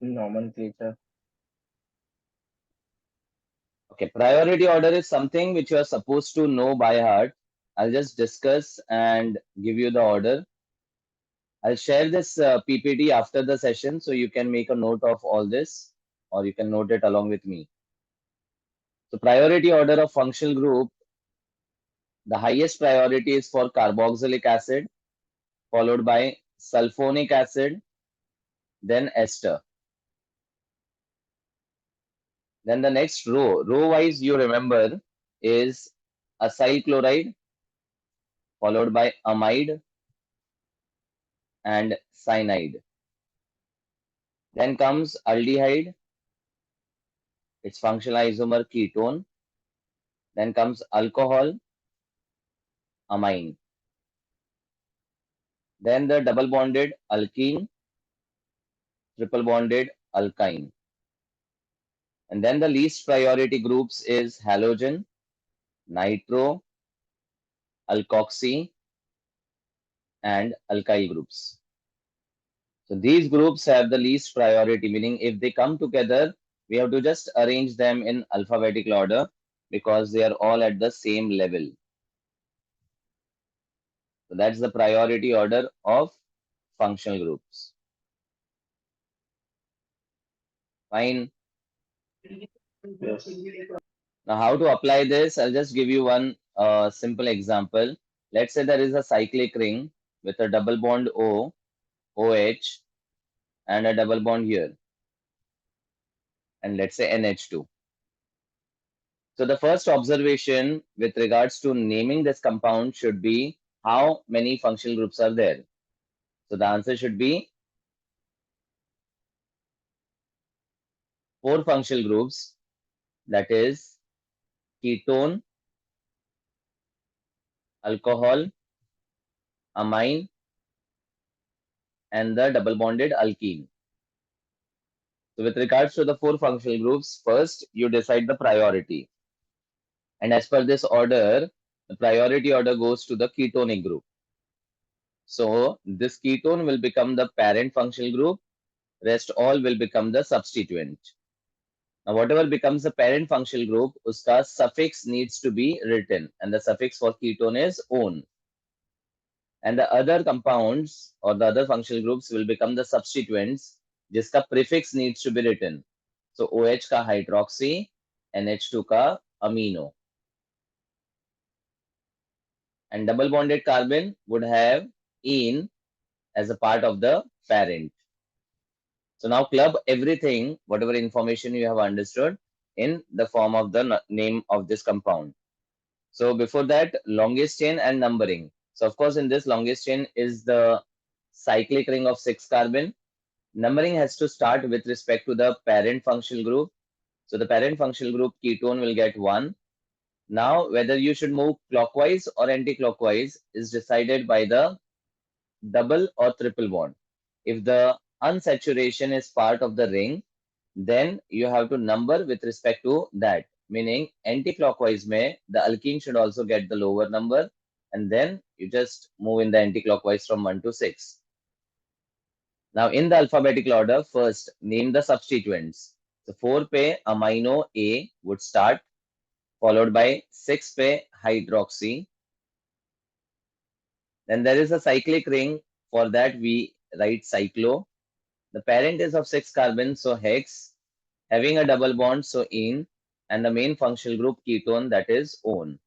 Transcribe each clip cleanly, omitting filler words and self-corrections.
Nomenclature. Okay, priority order is something which you are supposed to know by heart. I'll just discuss and give you the order. I'll share this PPT after the session so you can make a note of all this or you can note it along with me. So priority order of functional group, the highest priority is for carboxylic acid, followed by sulfonic acid, then ester. Then the next row wise you remember is acyl chloride, followed by amide and cyanide. Then comes aldehyde, its functional isomer ketone. Then comes alcohol, amine. Then the double bonded alkene, triple bonded alkyne. And then the least priority groups is halogen, nitro, alkoxy, and alkyl groups. So these groups have the least priority, meaning if they come together, we have to just arrange them in alphabetical order because they are all at the same level. So that's the priority order of functional groups. Fine. Yes. Now, how to apply this? I'll just give you one simple example. Let's say there is a cyclic ring with a double bond O, OH, and a double bond here, and let's say NH2. So the first observation with regards to naming this compound should be how many functional groups are there. So the answer should be four functional groups, that is ketone, alcohol, amine, and the double bonded alkene. So with regards to the four functional groups, first you decide the priority. And as per this order, the priority order goes to the ketonic group. So this ketone will become the parent functional group, rest all will become the substituent. Now whatever becomes the parent functional group, uska suffix needs to be written and the suffix for ketone is on. And the other compounds or the other functional groups will become the substituents, जिसका prefix needs to be written. So OH का hydroxy, NH2 का amino. And double bonded carbon would have ene as a part of the parent. So now club everything, whatever information you have understood, in the form of the name of this compound. So before that, longest chain and numbering. So of course, in this longest chain is the cyclic ring of 6 carbon. Numbering has to start with respect to the parent functional group. So the parent functional group ketone will get 1. Now, whether you should move clockwise or anti-clockwise is decided by the double or triple bond. If the unsaturation is part of the ring, then you have to number with respect to that. Meaning anti-clockwise may the alkene should also get the lower number, and then you just move in the anti-clockwise from 1 to 6. Now in the alphabetical order, first name the substituents. So 4 pe amino A would start, followed by 6 pe hydroxy. Then there is a cyclic ring. For that we write cyclo. The parent is of 6 carbons, so hex, having a double bond, so ene, and the main functional group ketone, that is on.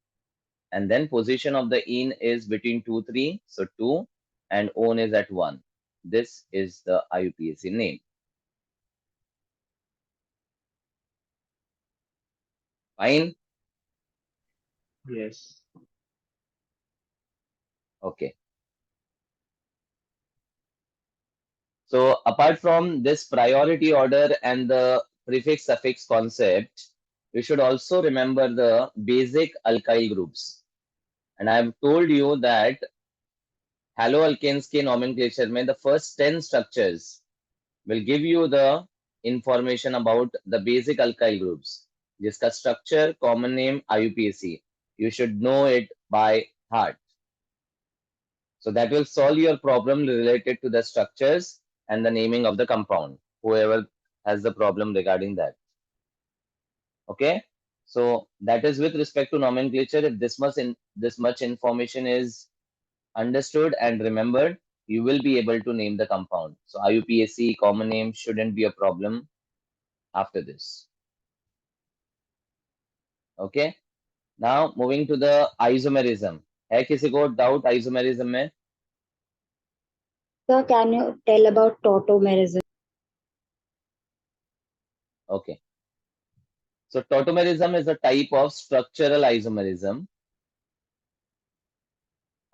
And then position of the ene is between 2, 3, so 2, and on is at 1. This is the IUPAC name. Fine? Yes. Okay. So apart from this priority order and the prefix suffix concept, we should also remember the basic alkyl groups. And I have told you that haloalkanes के nomenclature में the first 10 structures will give you the information about the basic alkyl groups. जिसका structure common name IUPAC. You should know it by heart. So that will solve your problem related to the structures and the naming of the compound. Whoever has the problem regarding that. Okay, so that is with respect to nomenclature. If this much information is understood and remembered, you will be able to name the compound. So IUPAC common name shouldn't be a problem after this. Okay, now moving to the isomerism. है किसी को doubt isomerism में? Sir, can you tell about tautomerism? Okay, so tautomerism is a type of structural isomerism.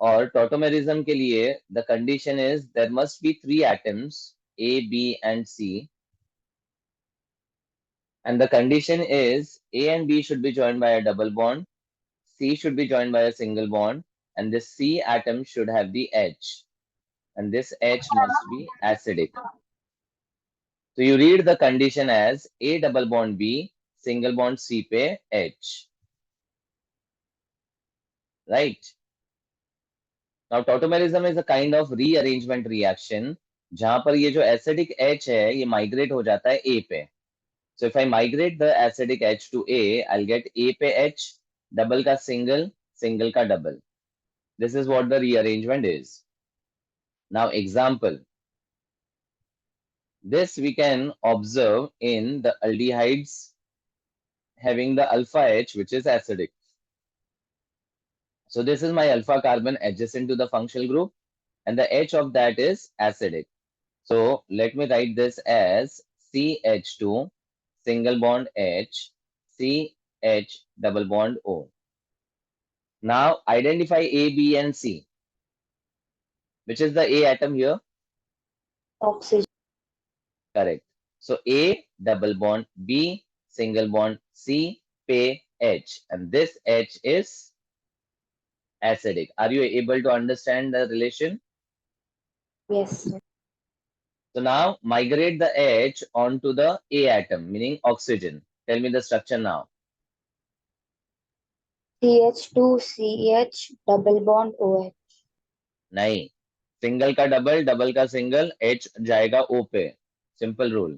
और tautomerism के लिए the condition is there must be 3 atoms A, B and C, and the condition is A and B should be joined by a double bond, C should be joined by a single bond, and this C atom should have the H, and this H must be acidic. So you read the condition as A double bond B, single bond C पे H, right? Now tautomerism is a kind of rearrangement reaction जहां पर ये जो acidic H है ये migrate हो जाता है A पे. So if I migrate the acidic H to A, I'll get A पे H, double का single, single का double. This is what the rearrangement is. Now example. This we can observe in the aldehydes having the alpha H, which is acidic. So this is my alpha carbon adjacent to the functional group, and the H of that is acidic. So let me write this as CH2 single bond H, CH double bond O. Now identify A, B, and C. Which is the A atom here? Oxygen. Correct. So A double bond B single bond C पे H, and this H is acidic. Are you able to understand the relation? Yes. So now migrate the H onto the A atom, meaning oxygen. Tell me the structure now. CH2CH double bond OH. नहीं, single का double, double का single, H जाएगा O पे. Simple rule.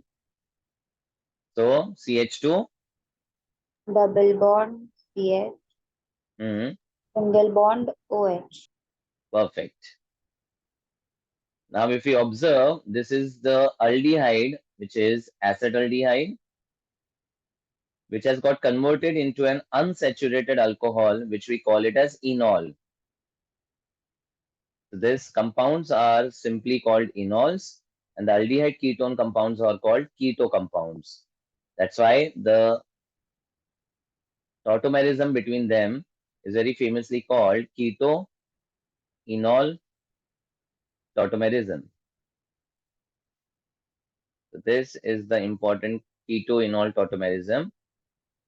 So CH2 Double bond CH. Single bond OH. Perfect. Now if you observe, this is the aldehyde, which is acetaldehyde, which has got converted into an unsaturated alcohol, which we call it as enol. So these compounds are simply called enols, and the aldehyde ketone compounds are called keto compounds. That's why the tautomerism between them is very famously called keto enol tautomerism. So this is the important keto enol tautomerism.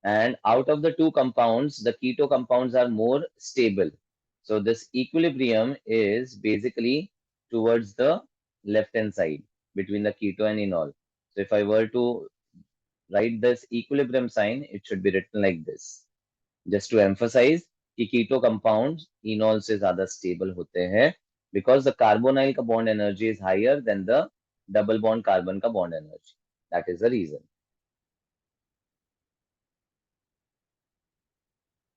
And out of the two compounds, the keto compounds are more stable. So this equilibrium is basically towards the left hand side between the keto and enol. So if I were to write this equilibrium sign, it should be written like this. Just to emphasize कि keto compounds enol से ज़्यादा stable होते हैं because the carbonyl का bond energy is higher than the double bond carbon का bond energy. That is the reason.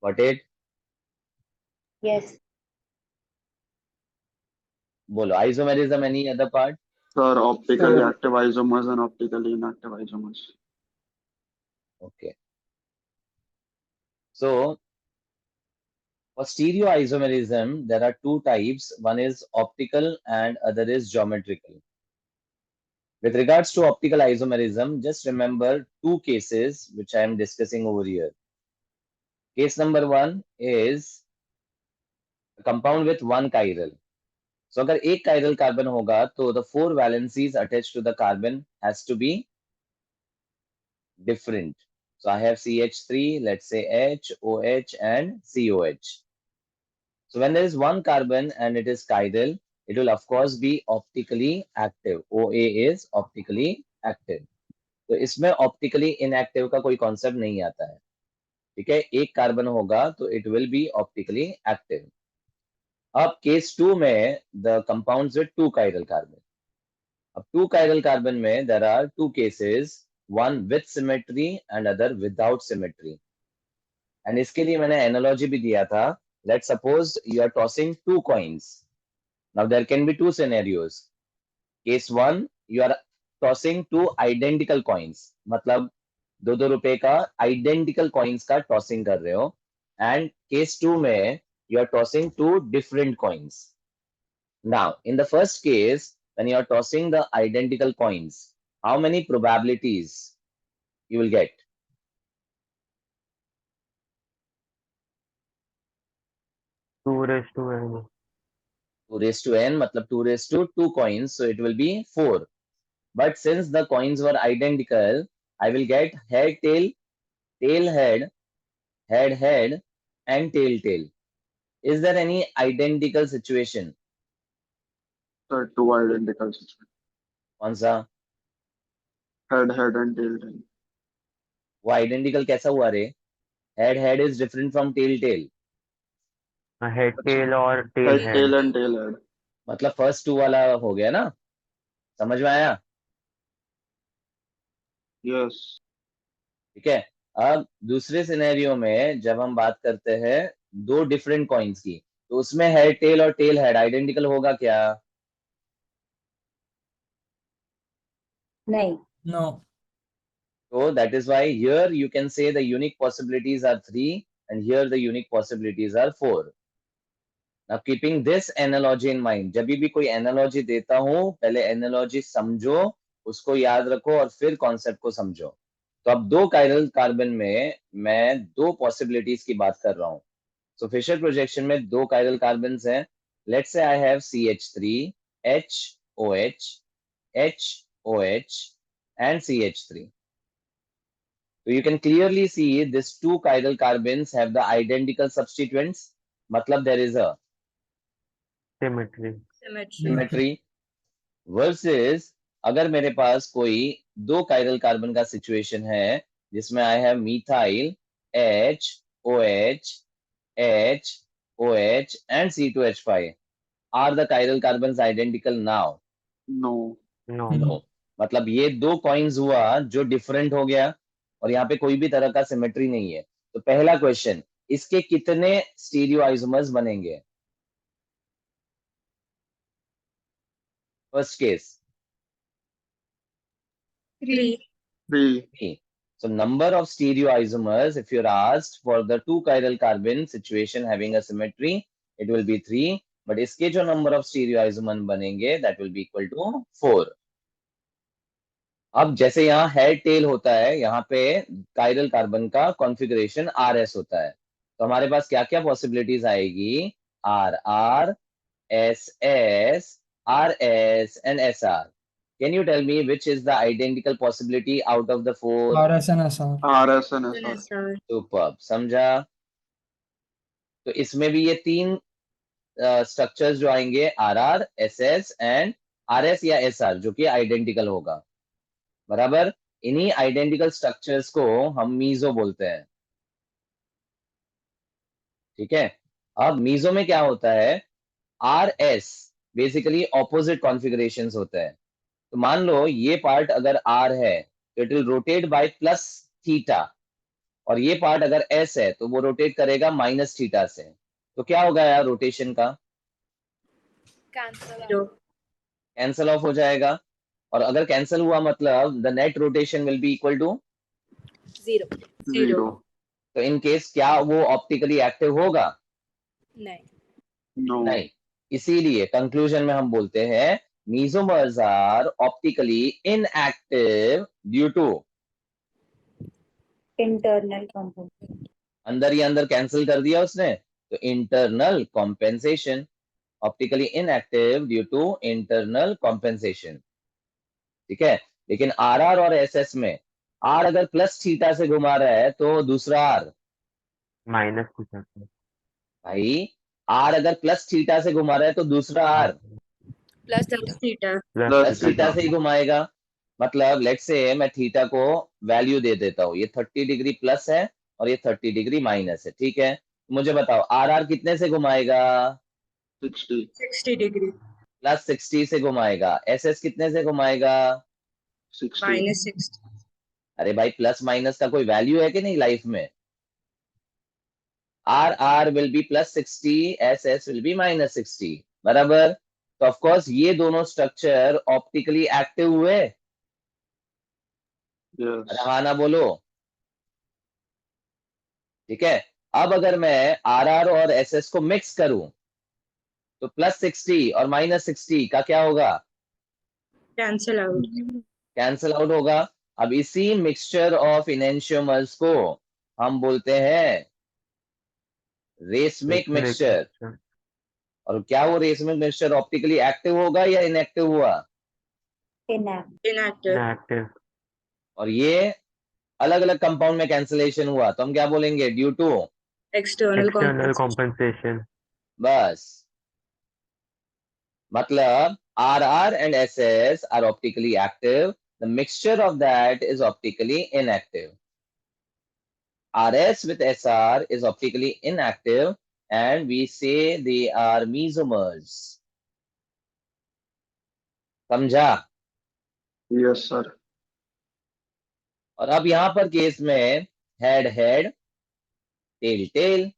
Got it? Yes. Bolo. Isomerism, any other part? Sir, optically active isomers and optically inactive isomers. Okay. So, for stereoisomerism, there are two types. One is optical and other is geometrical. With regards to optical isomerism, just remember two cases which I am discussing over here. Case number one is a compound with one chiral. So अगर एक chiral carbon होगा तो the four valencies attached to the carbon has to be different. So I have CH3, let's say H, OH and COH. So when there is one carbon and it is chiral, it will of course be optically active. OA is optically active. तो इसमें optically inactive का कोई concept नहीं आता है. ठीक है, एक कार्बन होगा तो it will be optically active. अब केस 2 में the compounds with two chiral carbon. अब two chiral carbon में there are two cases. one with symmetry and other without symmetry. And इसके लिए मैंने analogy भी दिया था. Let's suppose you are tossing two coins. Now there can be two scenarios. Case one, you are tossing two identical coins. मतलब 2-2 रुपए का identical coins का tossing कर रहे हो. And case two में you are tossing two different coins. Now, in the first case, when you are tossing the identical coins, how many probabilities you will get? 2 raised to n. 2 raised to n, matlab 2 raised to 2 coins, so it will be 4. But since the coins were identical, I will get head, tail, tail, head, head, head, and tail, tail. Is there any identical situation? Sir, two identical situations. कौन सा? Head, head, and tail, tail. वो identical कैसा हुआ रे? Head, head is different from tail, tail. Head, tail और tail, Head, head. tail, and tail head. मतलब first two वाला हो गया ना? समझ में आया? Yes. ठीक है. अब दूसरे सिनेरियो में जब हम बात करते हैं दो डिफरेंट कॉइन्स की, तो उसमें हेड टेल और टेल हेड आइडेंटिकल होगा क्या? नहीं. No. So that is why here you can say the unique possibilities are 3 and here the unique possibilities are 4. Now keeping this analogy in mind, जब भी कोई analogy देता हूं पहले analogy समझो, उसको याद रखो और फिर concept को समझो. तो अब दो chiral carbon में मैं दो possibilities की बात कर रहा हूं. So Fisher projection में दो chiral carbons हैं. Let's say I have CH3, HOH, HOH and CH3. So you can clearly see these two chiral carbons have the identical substituents. मतलब there is a Symmetry. symmetry. Versus अगर मेरे पास कोई दो chiral carbon का situation है जिसमें I have methyl H OH H OH and C2H5. Are the chiral carbons identical now? No. No. No. मतलब ये दो कॉइन्स हुआ जो डिफरेंट हो गया और यहाँ पे कोई भी तरह का सिमेट्री नहीं है. तो पहला क्वेश्चन, इसके कितने स्टीरियो आइसोमर्स बनेंगे? First case 3. 3. So number of stereoisomers, if you're asked for the two chiral carbon situation having a symmetry, it will be 3. But इसके जो number of stereoisomer बनेंगे, that will be equal to 4. अब जैसे यहाँ head tail होता है, यहाँ पे कायरल कार्बन का कॉन्फ़िगरेशन RS होता है. तो हमारे पास क्या क्या पॉसिबिलिटीज आएगी? RR, SS, RS and SR. Can you tell me which is the identical possibility out of the 4? RS and SR. RS and SR. Superb. समझा? तो इसमें भी ये तीन स्ट्रक्चर्स जो आएंगे RR, SS एंड RS या SR जो कि आइडेंटिकल होगा. बराबर. इन्हीं आइडेंटिकल स्ट्रक्चर्स को हम मीजो बोलते हैं. ठीक है. अब मीजो में क्या होता है? RS बेसिकली ऑपोजिट कॉन्फ़िगरेशंस होता है. तो मान लो ये पार्ट अगर R है तो it will rotate bye plus theta और ये पार्ट अगर S है तो वो रोटेट करेगा माइनस थीटा से. तो क्या होगा यार रोटेशन का? कैंसल ऑफ हो जाएगा. और अगर कैंसल हुआ मतलब the net rotation will be equal to 0. तो इन केस क्या वो ऑप्टिकली एक्टिव होगा? No. नहीं. इसीलिए कंक्लूजन में हम बोलते हैं mesomers are optically inactive due to Internal component. अंदर ही अंदर कैंसिल कर दिया उसने तो internal compensation. Optically inactive due to internal compensation. ठीक है. लेकिन RR और SS में R अगर प्लस थीटा से घुमा रहा है तो दूसरा R Minus theta. भाई R अगर प्लस थीटा से घुमा रहा है तो दूसरा R Plus theta. Plus theta. Theta से ही घुमाएगा. मतलब लेट्स से मैं थीटा को वैल्यू दे देता हूँ. ये 30 डिग्री प्लस है और ये 30 डिग्री माइनस है. ठीक है. मुझे बताओ RR कितने से घुमाएगा? 60. 60 degree. प्लस 60 से घुमाएगा. SS कितने से घुमाएगा? 60. 60. अरे भाई प्लस माइनस का कोई वैल्यू है कि नहीं लाइफ में? RR will be plus 60, SS will be minus 60, बराबर? तो ऑफ कोर्स ये दोनों स्ट्रक्चर ऑप्टिकली एक्टिव हुए। Yes. अरे हाँ ना बोलो। ठीक है, अब अगर मैं RR और SS को मिक्स करूं तो प्लस 60 और माइनस 60 का क्या होगा? Cancel out. कैंसल आउट होगा। अब इसी मिक्सचर ऑफ इनेंशियोमर्स को हम बोलते हैं रेसमिक मिक्सचर। और क्या वो रेसमिक मिक्सचर ऑप्टिकली एक्टिव होगा या इनएक्टिव हुआ? Inactive. इनएक्टिव। और ये अलग अलग कंपाउंड में कैंसिलेशन हुआ तो हम क्या बोलेंगे? Due to External external compensation. Compensation. बस, मतलब RR and SS are optically active, the mixture of that is optically inactive. RS with SR is optically inactive and we say they are mesomers. समझा? Yes, sir. और अब यहां पर case में head head, tail tail,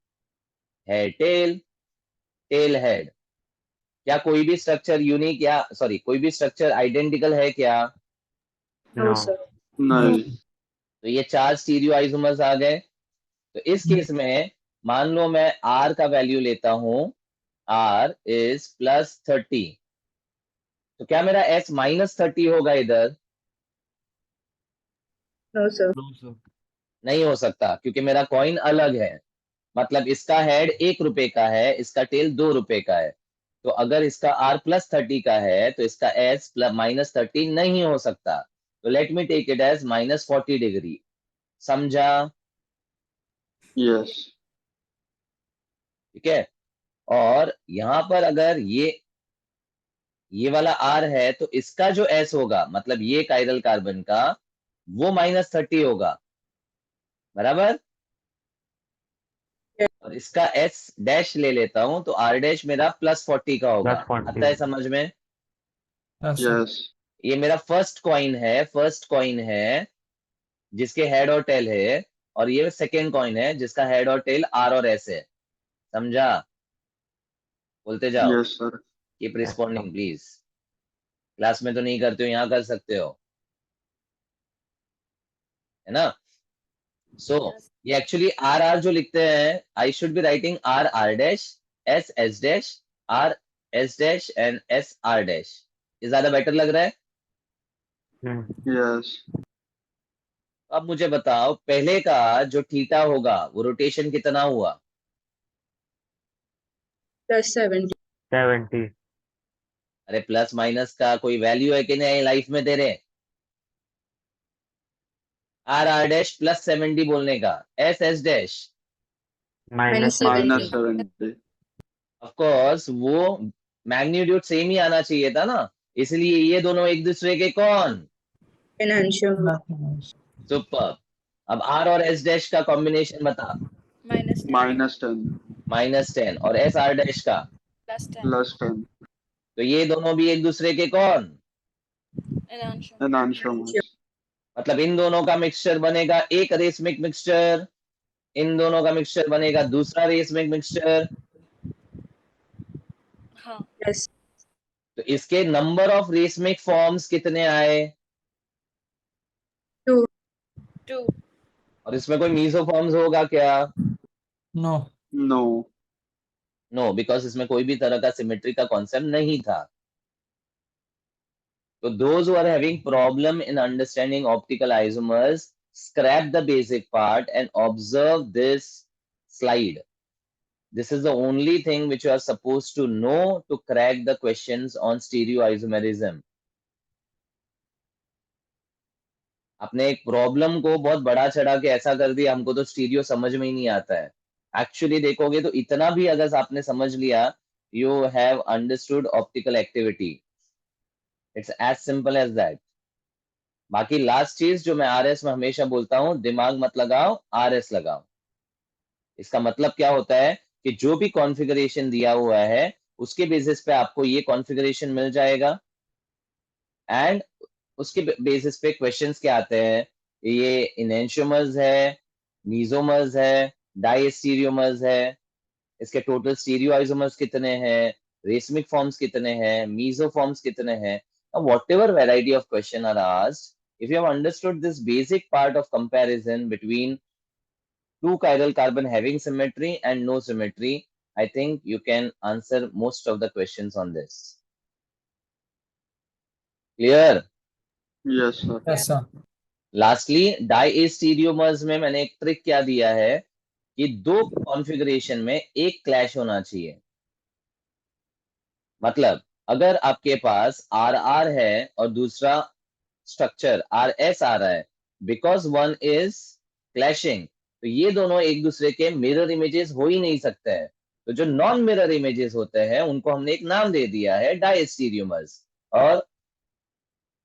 head tail, tail head, क्या कोई भी structure unique या सॉरी कोई भी स्ट्रक्चर आइडेंटिकल है क्या? No, no. sir. नहीं. तो ये 4 स्टीरियो आइसोमर्स आ गए। तो इस केस में मान लो मैं R का वैल्यू लेता हूं, R इज प्लस 30, तो क्या मेरा S माइनस 30 होगा इधर? No, sir. नहीं हो सकता क्योंकि मेरा कॉइन अलग है। मतलब इसका हेड 1 रुपए का है, इसका टेल 2 रुपए का है। तो अगर इसका R प्लस 30 का है तो इसका S माइनस 30 नहीं हो सकता। तो let me take it as minus 40 degree. समझा? Yes. ठीक है, और यहां पर अगर ये वाला R है तो इसका जो S होगा मतलब ये कायरल कार्बन का वो माइनस 30 होगा, बराबर? और इसका S डैश ले लेता हूं तो R डैश मेरा प्लस 40 का होगा। प्लस 40। आता है समझ में? Yes. ये मेरा फर्स्ट कॉइन है जिसके हेड और टेल है, और ये सेकेंड कॉइन है जिसका हेड और टेल R और S है। समझा? बोलते जाओ। Yes, sir. Keep responding please. Class में तो नहीं करते हो, यहाँ कर सकते हो, है ना? सो ये एक्चुअली आर आर जो लिखते हैं, I should be writing R R dash, S S dash, R S dash and S R dash. ये ज्यादा बेटर लग रहा है? Yes. अब मुझे बताओ पहले का जो थीटा होगा वो रोटेशन कितना हुआ? Plus 70. 70। अरे प्लस माइनस का कोई वैल्यू है कि नहीं लाइफ में तेरे? आर आर डैश प्लस 70 बोलने का, S S dash minus Minus 70। 70. Of course वो मैग्नीट्यूड सेम ही आना चाहिए था ना, इसलिए ये दोनों एक दूसरे के कौन? Enantiomer. सुपर। अब आर और एस डैश का कॉम्बिनेशन बता। Minus 10. -10 और एस आर डैश का, Plus 10. तो ये दोनों भी एक दूसरे के कौन? Enantiomers. मतलब इन दोनों का मिक्सचर बनेगा एक रेसमिक मिक्सचर, इन दोनों का मिक्सचर बनेगा दूसरा रेसमिक मिक्सचर। Yes. तो इसके नंबर ऑफ रेसमिक फॉर्म्स कितने आए? 2. और इसमें कोई मीसो फॉर्म्स होगा क्या? No. नो, बिकॉज इसमें कोई भी तरह का सिमेट्री का कॉन्सेप्ट नहीं था। So those who are having problem in understanding optical isomers, scrap the basic part and observe this slide. This is the only thing which you are supposed to know to crack the questions on stereoisomerism. आपने एक problem को बहुत बड़ा चढ़ा के ऐसा कर दिया, हमको तो स्टीरियो समझ में ही नहीं आता है। एक्चुअली देखोगे तो इतना भी अगर आपने समझ लिया, you have understood optical activity. It's as simple as that. बाकी लास्ट चीज जो मैं आरएस में हमेशा बोलता हूं, दिमाग मत लगाओ, आरएस लगाओ। इसका मतलब क्या होता है कि जो भी कॉन्फ़िगरेशन दिया हुआ है उसके बेसिस पे आपको ये कॉन्फ़िगरेशन मिल जाएगा, एंड उसके बेसिस पे क्वेश्चंस क्या आते हैं ये इनेंशियोमर्स है, मीजोमर्स है, डाइस्टीरियोमर्स है, इसके टोटल स्टीरियो आइसोमर्स कितने हैं, रेसमिक फॉर्म्स कितने हैं, मीजो फॉर्म्स कितने हैं. Whatever variety of question are asked, if you have understood this basic part of comparison between two chiral carbon having symmetry and no symmetry, I think you can answer most of the questions on this. Clear? Yes, sir. Yes, sir. Lastly, डाइस्टीरियोमर्स में मैंने एक trick क्या दिया है कि दो configuration में एक क्लैश होना चाहिए. मतलब अगर आपके पास आर आर है और दूसरा स्ट्रक्चर आर एस आ रहा है, बिकॉज वन इज क्लैशिंग, तो ये दोनों एक दूसरे के मिरर इमेजेस हो ही नहीं सकते हैं. तो जो नॉन मिरर इमेजेस होते हैं उनको हमने एक नाम दे दिया है डाइस्टीरियोमर्स, और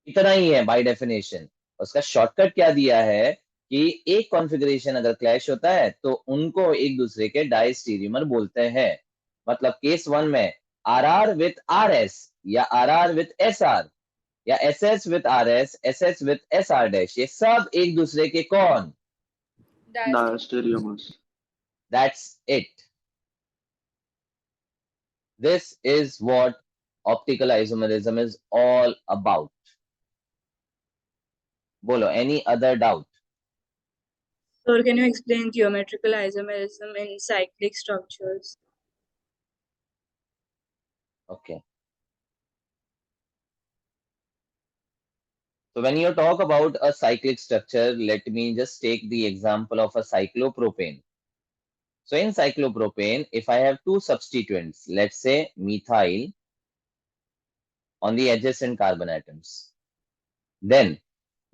इतना ही है बाय डेफिनेशन. उसका शॉर्टकट क्या दिया है कि एक कॉन्फ़िगरेशन अगर क्लैश होता है तो उनको एक दूसरे के डाइस्टीरियोमर बोलते हैं. मतलब केस वन में R R with R S या R R with S R या S S with R S, S S with S R dash, ये सब एक दूसरे के कौन? Diastereomers. That's it. This is what optical isomerism is all about. Bolo, any other doubt? Sir, can you explain geometrical isomerism in cyclic structures? Okay. So when you talk about a cyclic structure, let me just take the example of a cyclopropane. So in cyclopropane, if I have two substituents, let's say methyl on the adjacent carbon atoms, then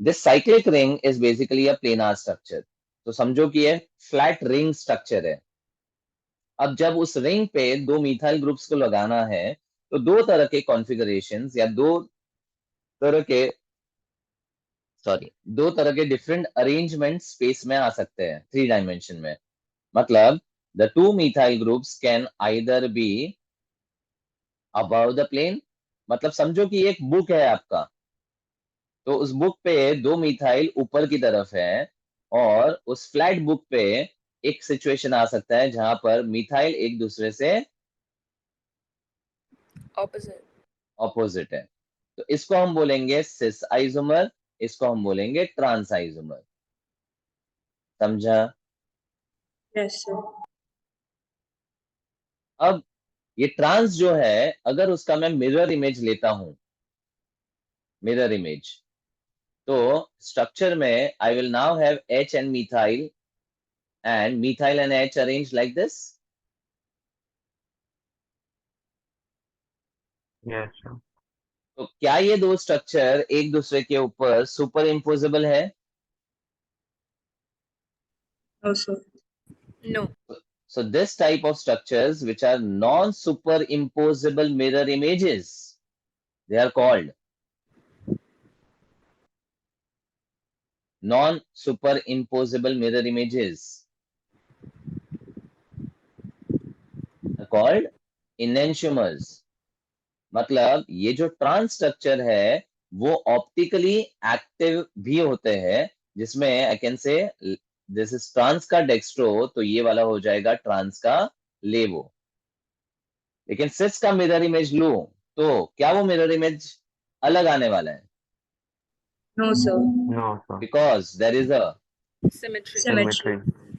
this cyclic ring is basically a planar structure. तो समझो कि ये flat ring structure है. अब जब उस ring पे दो मिथाइल ग्रुप्स को लगाना है तो दो तरह के कॉन्फ़िगरेशंस या दो तरह के डिफरेंट अरेंजमेंट स्पेस में आ सकते हैं 3 डायमेंशन में. मतलब the two methyl groups can either be above the plane. मतलब समझो कि एक बुक है आपका, तो उस बुक पे दो मिथाइल ऊपर की तरफ है और उस फ्लैट बुक पे एक सिचुएशन आ सकता है जहां पर मिथाइल एक दूसरे से ऑपोजिट है. तो इसको हम बोलेंगे सिस आइसोमर, इसको हम बोलेंगे ट्रांस आइसोमर. समझा? Yes, sir. अब ये ट्रांस जो है, अगर उसका मैं मिरर इमेज लेता हूं, मिरर इमेज, तो स्ट्रक्चर में I will now have H and methyl and methyl and H arranged like this. Yes, sir. तो क्या ये दो स्ट्रक्चर एक दूसरे के ऊपर सुपर इम्पोजेबल है? No, sir. No. So this type of structures which are non-superimposable mirror images, they are called non-superimposable mirror images, are called enantiomers. मतलब ये जो ट्रांस स्ट्रक्चर है वो ऑप्टिकली एक्टिव भी होते हैं, जिसमें I can say this is trans का डेक्स्ट्रो, तो ये वाला हो जाएगा ट्रांस का लेवो. लेकिन सिस का मिरर इमेज लूं तो क्या वो मिरर इमेज अलग आने वाला है? No, sir. No, sir. Because there is a Symmetry. Symmetry.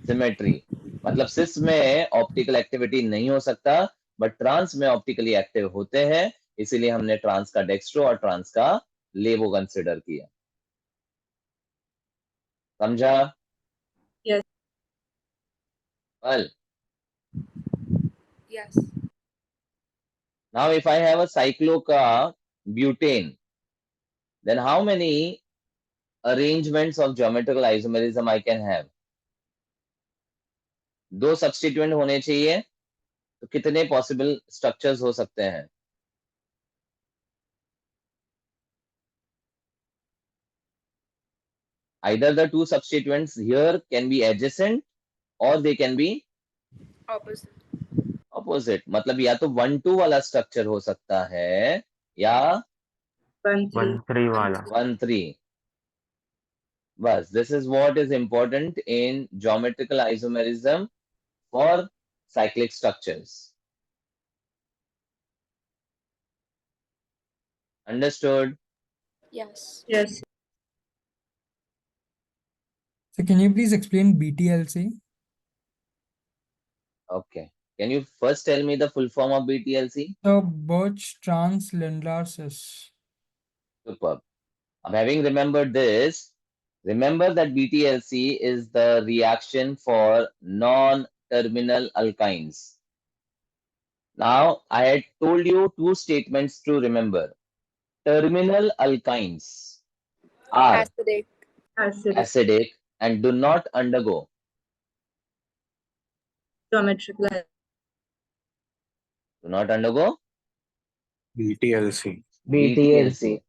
Symmetry. मतलब सिस में ऑप्टिकल एक्टिविटी नहीं हो सकता, बट ट्रांस में ऑप्टिकली एक्टिव होते हैं, इसीलिए हमने ट्रांस का डेक्स्ट्रो और ट्रांस का लेवो कंसिडर किया. समझा? Yes. Well, Yes. now if I have a cycloca butane, then how many arrangements of geometrical isomerism I can have? दो सब्स्टिट्यूएंट होने चाहिए, तो कितने पॉसिबल स्ट्रक्चर्स हो सकते हैं? Either the two substituents here can be adjacent or they can be Opposite. opposite. मतलब या तो 1-2 वाला स्ट्रक्चर हो सकता है या 1, 3. 1-3 वाला. 1-3. बस this is what is important in geometrical isomerism for cyclic structures. Understood? Yes. Yes. So can you please explain BTLC? Okay. Can you first tell me the full form of BTLC? So Birch trans Lindlar cis. Superb. Having remembered this, remember that BTLC is the reaction for non-terminal alkynes. Now, I had told you two statements to remember. Terminal alkynes are Acidic. Acidic. acidic and do not undergo Geometrical. BTLC. BTLC.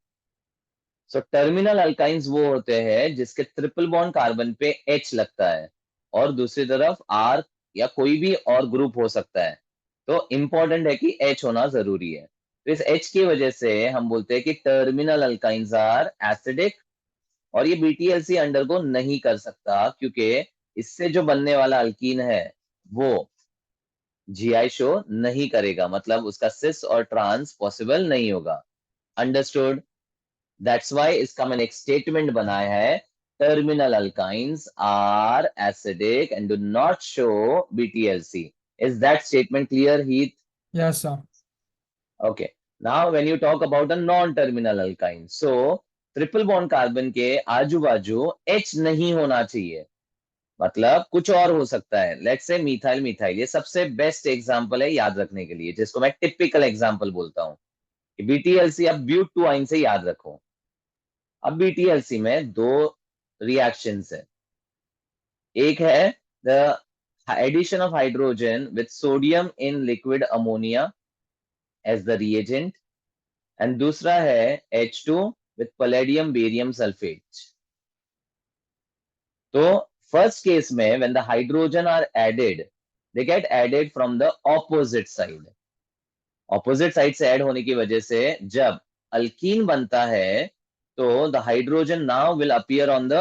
So terminal alkynes वो होते हैं जिसके triple bond carbon पे H लगता है और दूसरी तरफ R या कोई भी और ग्रुप हो सकता है. तो इंपॉर्टेंट है कि H होना जरूरी है. तो इस H की वजह से हम बोलते हैं कि टर्मिनल अल्काइंस आर एसिडिक और ये BTLC अंडरगो नहीं कर सकता क्योंकि इससे जो बनने वाला अल्कीन है वो GI शो नहीं करेगा, मतलब उसका सिस और ट्रांस पॉसिबल नहीं होगा. अंडरस्टूड? दैट्स व्हाई इसका मैंने एक स्टेटमेंट बनाया है. Terminal alkynes are acidic and do not show BTLC. Is that statement clear, Heath? Yes, sir. Okay. Now when you talk about a non-terminal alkyne, so triple bond carbon के आजू बाजू H नहीं होना चाहिए, मतलब कुछ और हो सकता है. लेट्स से मिथाइल मिथाइल, ये सबसे बेस्ट एग्जांपल है याद रखने के लिए, जिसको मैं टिपिकल एग्जांपल बोलता हूँ. BTLC अब ब्यूट टू आइन से याद रखो. अब BTLC में दो रिएक्शंस है. एक है the addition of hydrogen with sodium in liquid ammonia as the reagent and दूसरा है H2 with palladium barium sulfate. तो फर्स्ट केस में when the hydrogen are added, they get added from the opposite side. Opposite side से add होने की वजह से जब अल्कीन बनता है तो the hydrogen now will appear on the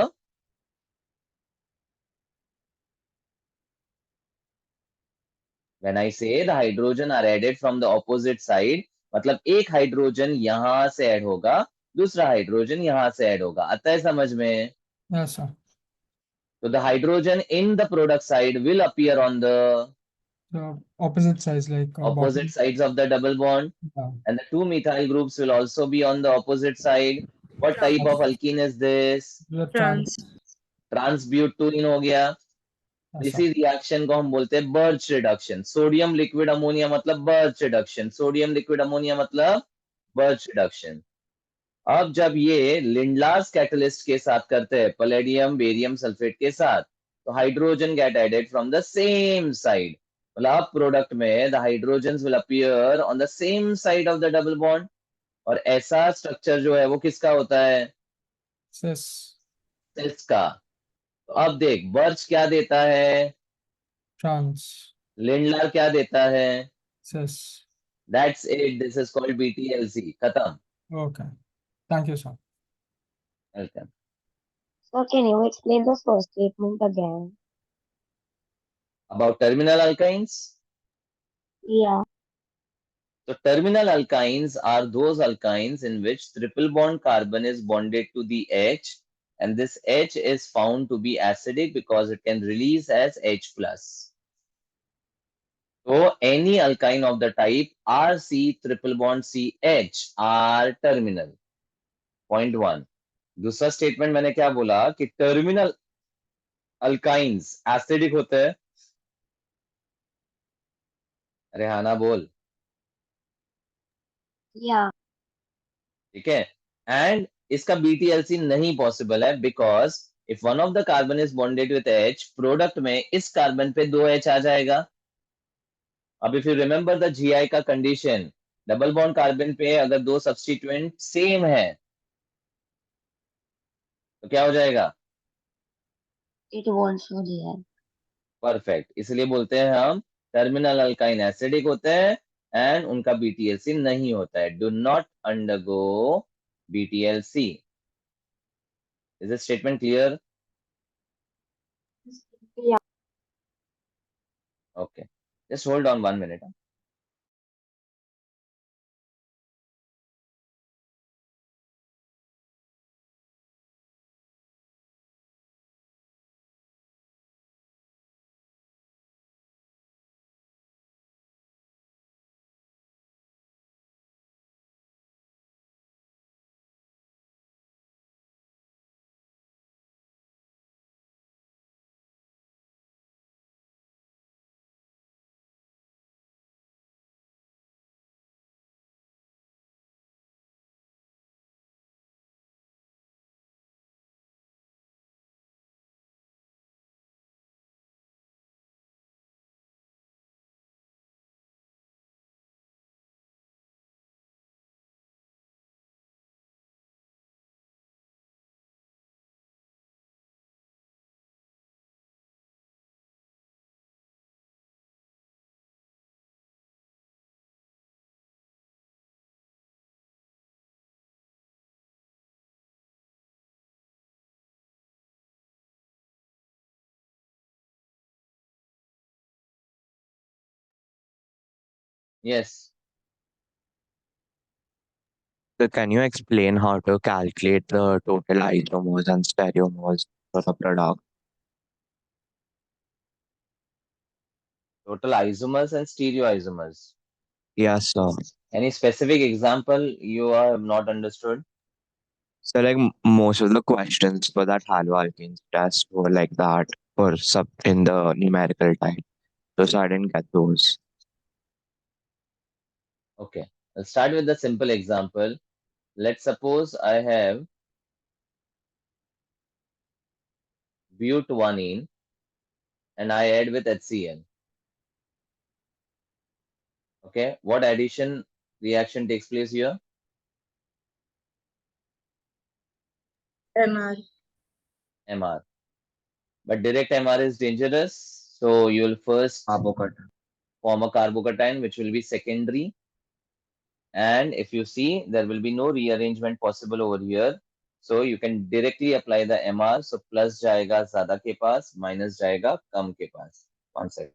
when I say the hydrogen are added from the opposite side, मतलब एक हाइड्रोजन यहां से ऐड होगा, दूसरा हाइड्रोजन यहां से ऐड होगा. आता है समझ में? Yes, sir. So the hydrogen in the product side will appear on the The opposite sides, like opposite bottom. sides of the double bond, Yeah. and the two methyl groups will also be on the opposite side. What type of alkene is this? The Trans. Transbutene हो गया. Yes, इसी sir. Reaction को हम बोलते हैं Birch reduction. Sodium liquid ammonia मतलब Birch reduction, sodium liquid ammonia मतलब Birch reduction. अब जब ये लिंडलार्स कैटलिस्ट के साथ करते हैं पैलेडियम बेरियम सल्फेट के साथ, तो hydrogen get added from the same side. मतलब प्रोडक्ट में the hydrogens will appear on the same side of the double bond. और ऐसा स्ट्रक्चर जो है वो किसका होता है? Cis. सिस का. तो अब देख, बर्च क्या देता है, Trans. लिंडलार क्या देता है. Cis. That's it, this is called BTLC. खत्म. Okay. Thank you, sir. Welcome. So can you explain the first statement again? About terminal alkynes. Yeah. So terminal alkynes are those alkynes in which triple bond carbon is bonded to the H, and this H is found to be acidic because it can release as H plus. So any alkyne of the type RC triple bond CH are terminal. Point one. दूसरा statement मैंने क्या बोला कि terminal alkynes acidic होते हैं. अरे हाँ ना बोल. Yeah. ठीक है. एंड इसका BTLC नहीं पॉसिबल है because if one of the carbon is bonded with H, product में इस कार्बन पे दो H आ जाएगा. अब if you remember the GI का कंडीशन, डबल बॉन्ड कार्बन पे अगर दो सब्स्टिट्यूएंट सेम है तो क्या हो जाएगा? It won't show there. Perfect. इसलिए बोलते हैं हम टर्मिनल अल्काइन एसिडिक होते हैं एंड उनका BTLC नहीं होता है. Do not undergo BTLC. Is this statement clear? Yeah. Okay. Just hold on 1 minute. Yes. So can you explain how to calculate the total isomers and stereomers for a product? Total isomers and stereoisomers. Yes, sir. Any specific example you have not understood? So like most of the questions for that haloalkanes test were like that for sub in the numerical type. So I didn't get those. Okay. I'll start with the simple example. Let's suppose I have butadiene and I add with HCl. Okay. What addition reaction takes place here? MR. MR. But direct MR is dangerous. So you'll first form a carbocation, which will be secondary. And if you see, there will be no rearrangement possible over here. So you can directly apply the MR. So plus जाएगा ज़्यादा के पास, minus जाएगा कम के पास. 1 second.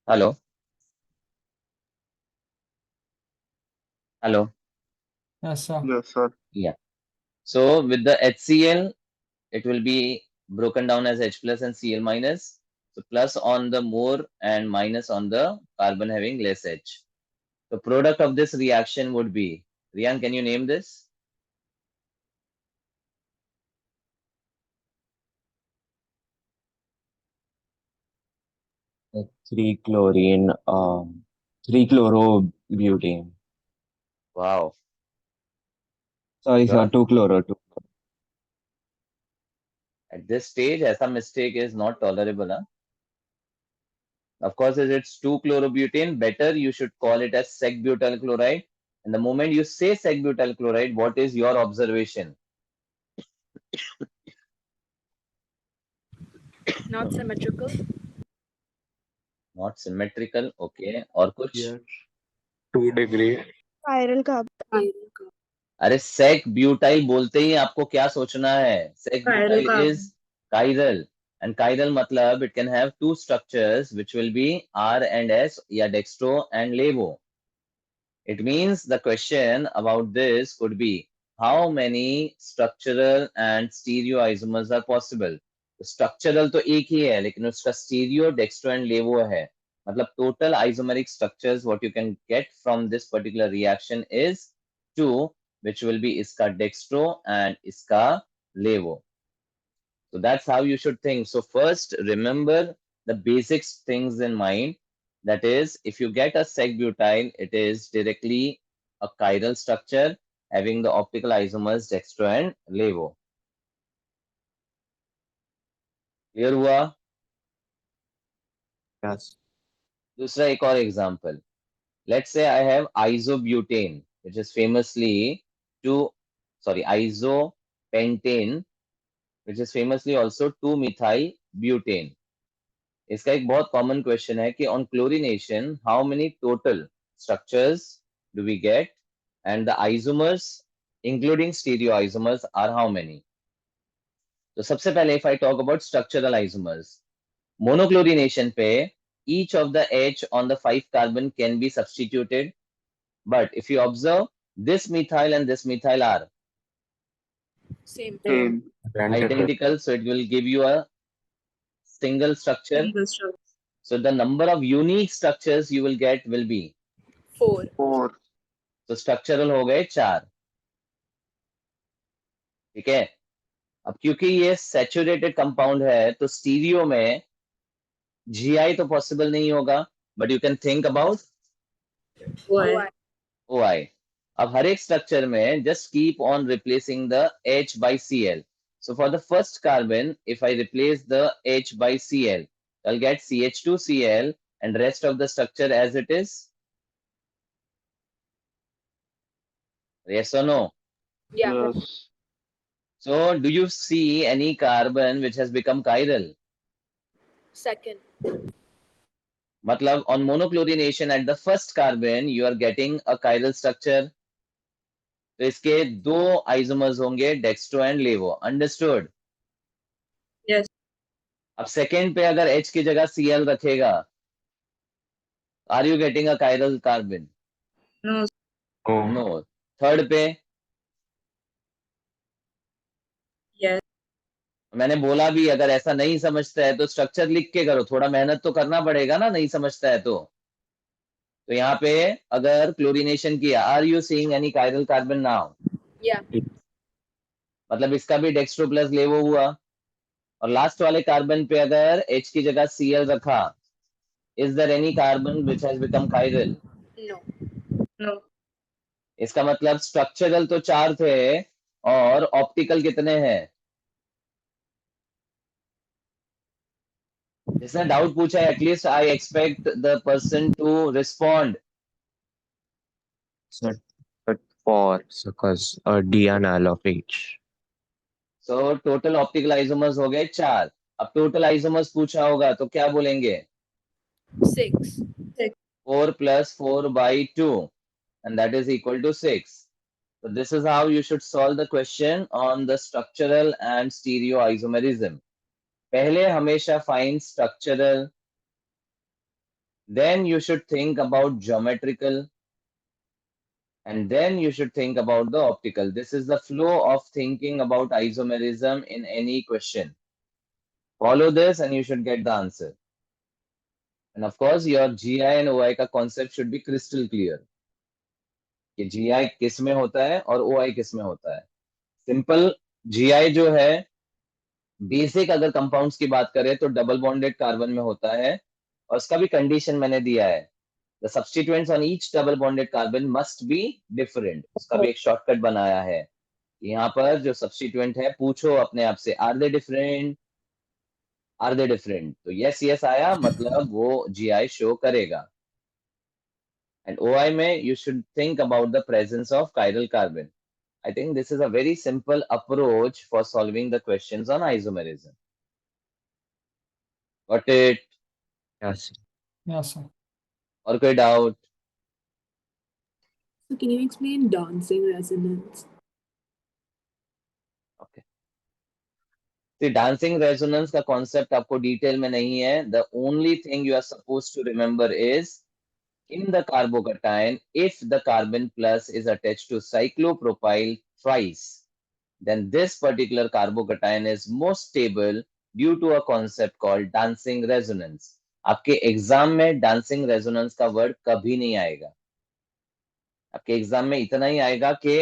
Hello. Hello. Yes, sir. Yes, sir. Yeah. So with the HCl, it will be broken down as H plus and Cl minus. So plus on the more and minus on the carbon having less H. The product of this reaction would be, Rian, can you name this? Like 3-chlorine, 3-chlorobutane. Wow. Sorry, sir, Sure. 2-chloro. At this stage, ऐसा mistake is not tolerable. Huh? Of course, if it's 2-chlorobutane, better you should call it as sec-butyl chloride. And the moment you say sec-butyl chloride, what is your observation? Not symmetrical. Not symmetrical. Okay. और कुछ? Yes. 2 degree. Chiral carbon. अरे sec butyl बोलते ही आपको क्या सोचना है? सेक Chiral butyl carbon. Is chiral And chiral matlab, it can have two structures which will be R and S, ya dextro and levo. It means the question about this could be how many structural and stereoisomers are possible. Structural तो एक ही है लेकिन उसका stereo, dextro and levo है. मतलब total isomeric structures what you can get from this particular reaction is 2, which will be इसका dextro and इसका levo. So that's how you should think. So first remember the basic things in mind. That is, if you get a sec-butyl, it is directly a chiral structure having the optical isomers dextro and levo. Clear हुआ? Yes. दूसरा एक और example. Let's say I have isobutane, which is famously isopentane, which is famously also 2-methyl butane. इसका एक बहुत common question है कि on chlorination how many total structures do we get and the isomers including stereo isomers are how many. तो सबसे पहले if I talk about structural isomers, monochlorination पे each of the H on the 5 carbon can be substituted, but if you observe this methyl and this methyl are Same. Same. identical, so it will give you a single structure. Single structure. So the number of unique structures you will get will be 4. 4. तो structural हो गए 4. ठीक है. अब क्योंकि ये saturated compound है तो स्टीरियो में जीआई तो पॉसिबल नहीं होगा, but you can think about Why? OI. अब हर एक स्ट्रक्चर में just keep on replacing the H by Cl. So for the first carbon, if I replace the H by Cl, I'll get CH2Cl and rest of the structure as it is. Yes or no? Yeah. Yes. So do you see any carbon which has become chiral? Second. मतलब on monochlorination at the first carbon you are getting a chiral structure. तो इसके दो isomers होंगे dextro and levo. Understood? Yes. अब second पे अगर H की जगह Cl रखेगा, are you getting a chiral carbon? No. Oh, no. Third पे Yes. मैंने बोला भी अगर ऐसा नहीं समझता है तो स्ट्रक्चर लिख के करो, थोड़ा मेहनत तो करना पड़ेगा ना, नहीं समझता है तो. तो यहाँ पे अगर क्लोरिनेशन किया, are you seeing any chiral carbon now? Yeah. मतलब इसका भी डेक्स्ट्रो प्लस लेवो हुआ. और लास्ट वाले कार्बन पे अगर H की जगह Cl रखा, is there any carbon which has become chiral? No. No. इसका मतलब स्ट्रक्चरल तो 4 थे और ऑप्टिकल कितने हैं? जिसने डाउट पूछा है, at least I expect the person to respond. So, but 4, because D and L of each. So total optical isomers हो गए 4. अब टोटल आइसोमर्स पूछा होगा तो क्या बोलेंगे? 6. 4 plus 4 by 2, and that is equal to 6. So this is how you should solve the question on the structural and stereoisomerism. पहले हमेशा find structural, then you should think about geometrical, and then you should think about the optical. This is the flow of thinking about isomerism in any question. Follow this and you should get the answer. And of course, your GI and OI का concept should be crystal clear. कि GI किस में होता है और OI किस में होता है. Simple GI जो है, बेसिक अगर कंपाउंड्स की बात करें तो डबल बॉन्डेड कार्बन में होता है, और उसका भी कंडीशन मैंने दिया है. The substituents on each double bonded carbon must be different. उसका भी एक शॉर्टकट बनाया है. यहाँ पर जो सब्स्टिट्यूएंट है, पूछो अपने आप से, are they different? Are they different? तो यस यस आया, मतलब वो जीआई शो करेगा. एंड ओआई में you should think about the presence of chiral carbon. I think this is a very simple approach for solving the questions on isomerism. Got it? Yes. Yes, sir. और कोई doubt? So can you explain dancing resonance? Okay. Dancing resonance का concept आपको detail में नहीं है. The only thing you are suppose to remember is in the carbocation, if the carbon plus is attached to cyclopropyl thrice, then this particular carbocation is most stable due to a concept called dancing resonance. आपके exam में dancing resonance का word कभी नहीं आएगा. आपके exam में इतना ही आएगा कि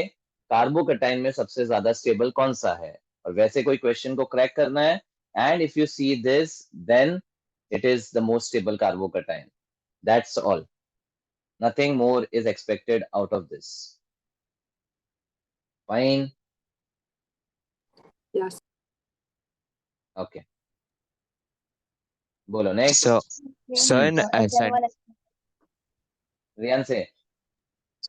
कार्बोकटाइन में सबसे ज्यादा स्टेबल कौन सा है, और वैसे कोई क्वेश्चन को क्रैक करना है, and if you see this then it is the most stable carbocation. That's all. Nothing more is expected out of this. Fine. Yes. Okay. Bolo next. So, sir, in SN1, Riyan say.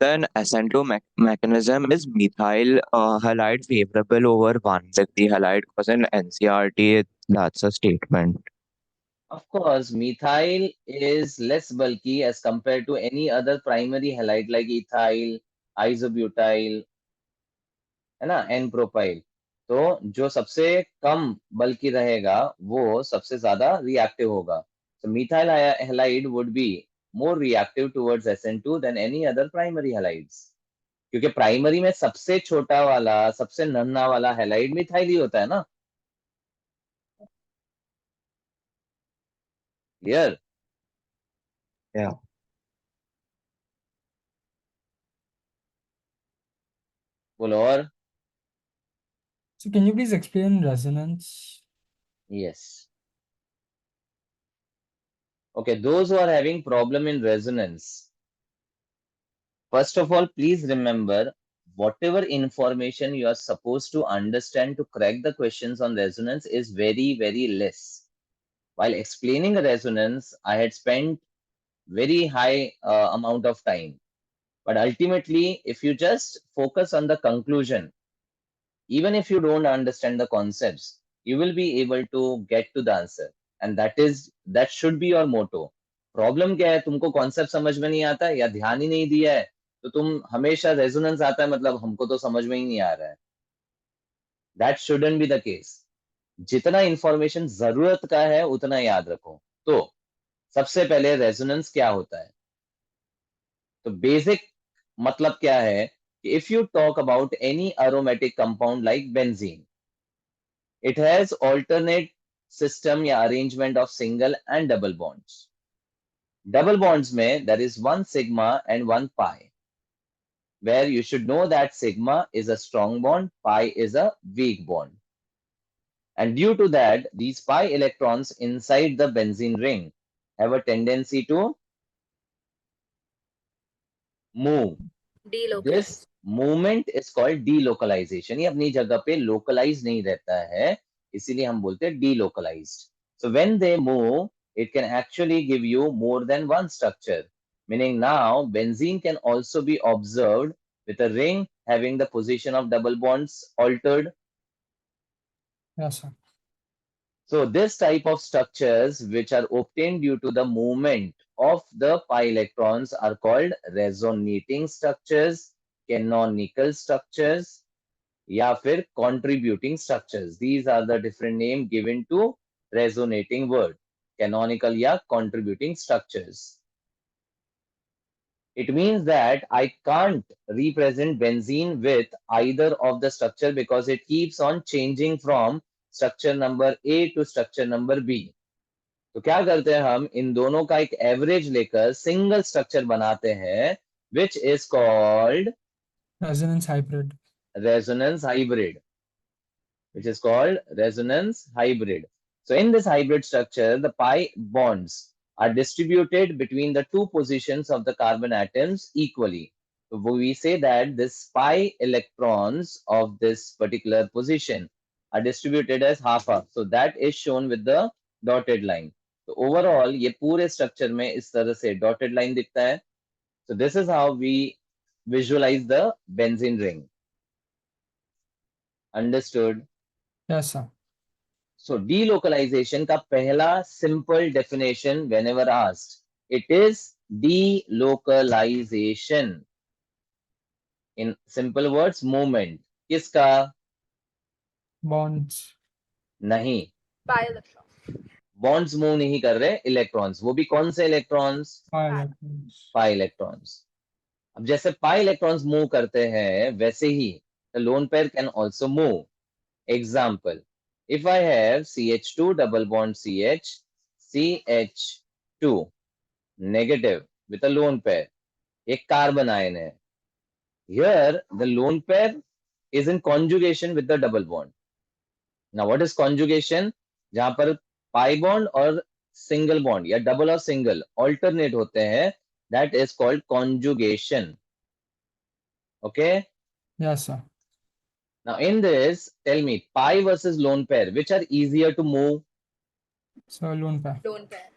sir, in SN2 mechanism, is methyl halide favorable over 1-degree halide? Because in NCRT, that's a statement. Of course, methyl is less bulky as compared to any other primary halide like ethyl, isobutyl, है ना, n-propyl. तो जो सबसे कम बल्कि रहेगा वो सबसे ज्यादा रिएक्टिव होगा. So methyl halide would be more reactive towards SN2 than any other primary halides. क्योंकि प्राइमरी में सबसे छोटा वाला, सबसे नन्हा वाला हैलाइड मिथाइल ही होता है ना. क्लियर? Yeah. बोलो और. So can you please explain resonance? Yes. Okay, those who are having problem in resonance, first of all, please remember whatever information you are supposed to understand to crack the questions on resonance is very, very less. While explaining resonance, I had spent very high amount of time. But ultimately, if you just focus on the conclusion, even if you don't understand the concepts, you will be able to get to the answer. And that should be your motto. Problem क्या है, तुमको concept समझ में नहीं आता है या ध्यान ही नहीं दिया है, तो तुम हमेशा resonance आता है मतलब हमको तो समझ में ही नहीं आ रहा है. That shouldn't be the case. जितना information जरूरत का है उतना याद रखो. तो सबसे पहले resonance क्या होता है? तो basic मतलब क्या है? If you talk about any aromatic compound like benzene, it has alternate system या arrangement of single and double bonds. Double bonds में there is one sigma and one pi, where you should know that sigma is a strong bond, pi is a weak bond. And due to that, these pi electrons inside the benzene ring have a tendency to move. Delocalize. This movement is called delocalization. ये अपनी जगह पे localize नहीं रहता है, इसीलिए हम बोलते हैं delocalized. So when they move, it can actually give you more than one structure. Meaning now benzene can also be observed with a ring having the position of double bonds altered. Yes, sir. So this type of structures which are obtained due to the movement of the pi electrons are called resonating structures, canonical structures, या फिर contributing structures. These are the different name given to resonating word, canonical या contributing structures. It means that I can't represent benzene with either of the structure because it keeps on changing from structure number A to structure number B. तो क्या करते हैं हम इन दोनों का एक average लेकर सिंगल स्ट्रक्चर बनाते हैं which is called Resonance hybrid. resonance hybrid. Which is called resonance hybrid. So in this hybrid structure, the pi bonds are distributed between the two positions of the carbon atoms equally. So we say that this pi electrons of this particular position are distributed as half-half. So that is shown with the dotted line. So overall, ये पूरे structure में इस तरह से dotted line दिखता है. So this is how we visualize the benzene ring. Understood? Yes, sir. So delocalization का पहला simple definition whenever asked, it is delocalization. In simple words, movement. किसका? Bonds. नहीं, Pi electron. बॉन्ड्स मूव नहीं कर रहे, electrons, वो भी कौन से इलेक्ट्रॉन्स? electrons. Pi electrons. अब जैसे पाई इलेक्ट्रॉन्स मूव करते हैं वैसे ही the lone pair can also move. Example, if I have CH2 double bond CH, CH2 negative with a lone pair, एक कार्बन आयन है। Here the lone pair is in conjugation with the double bond. Now what is conjugation? जहां पर pi bond और single bond या double और single alternate होते हैं, that is called conjugation. Okay? Yes, sir. Now in this, tell me pi versus lone pair, which are easier to move? So lone pair. Lone pair.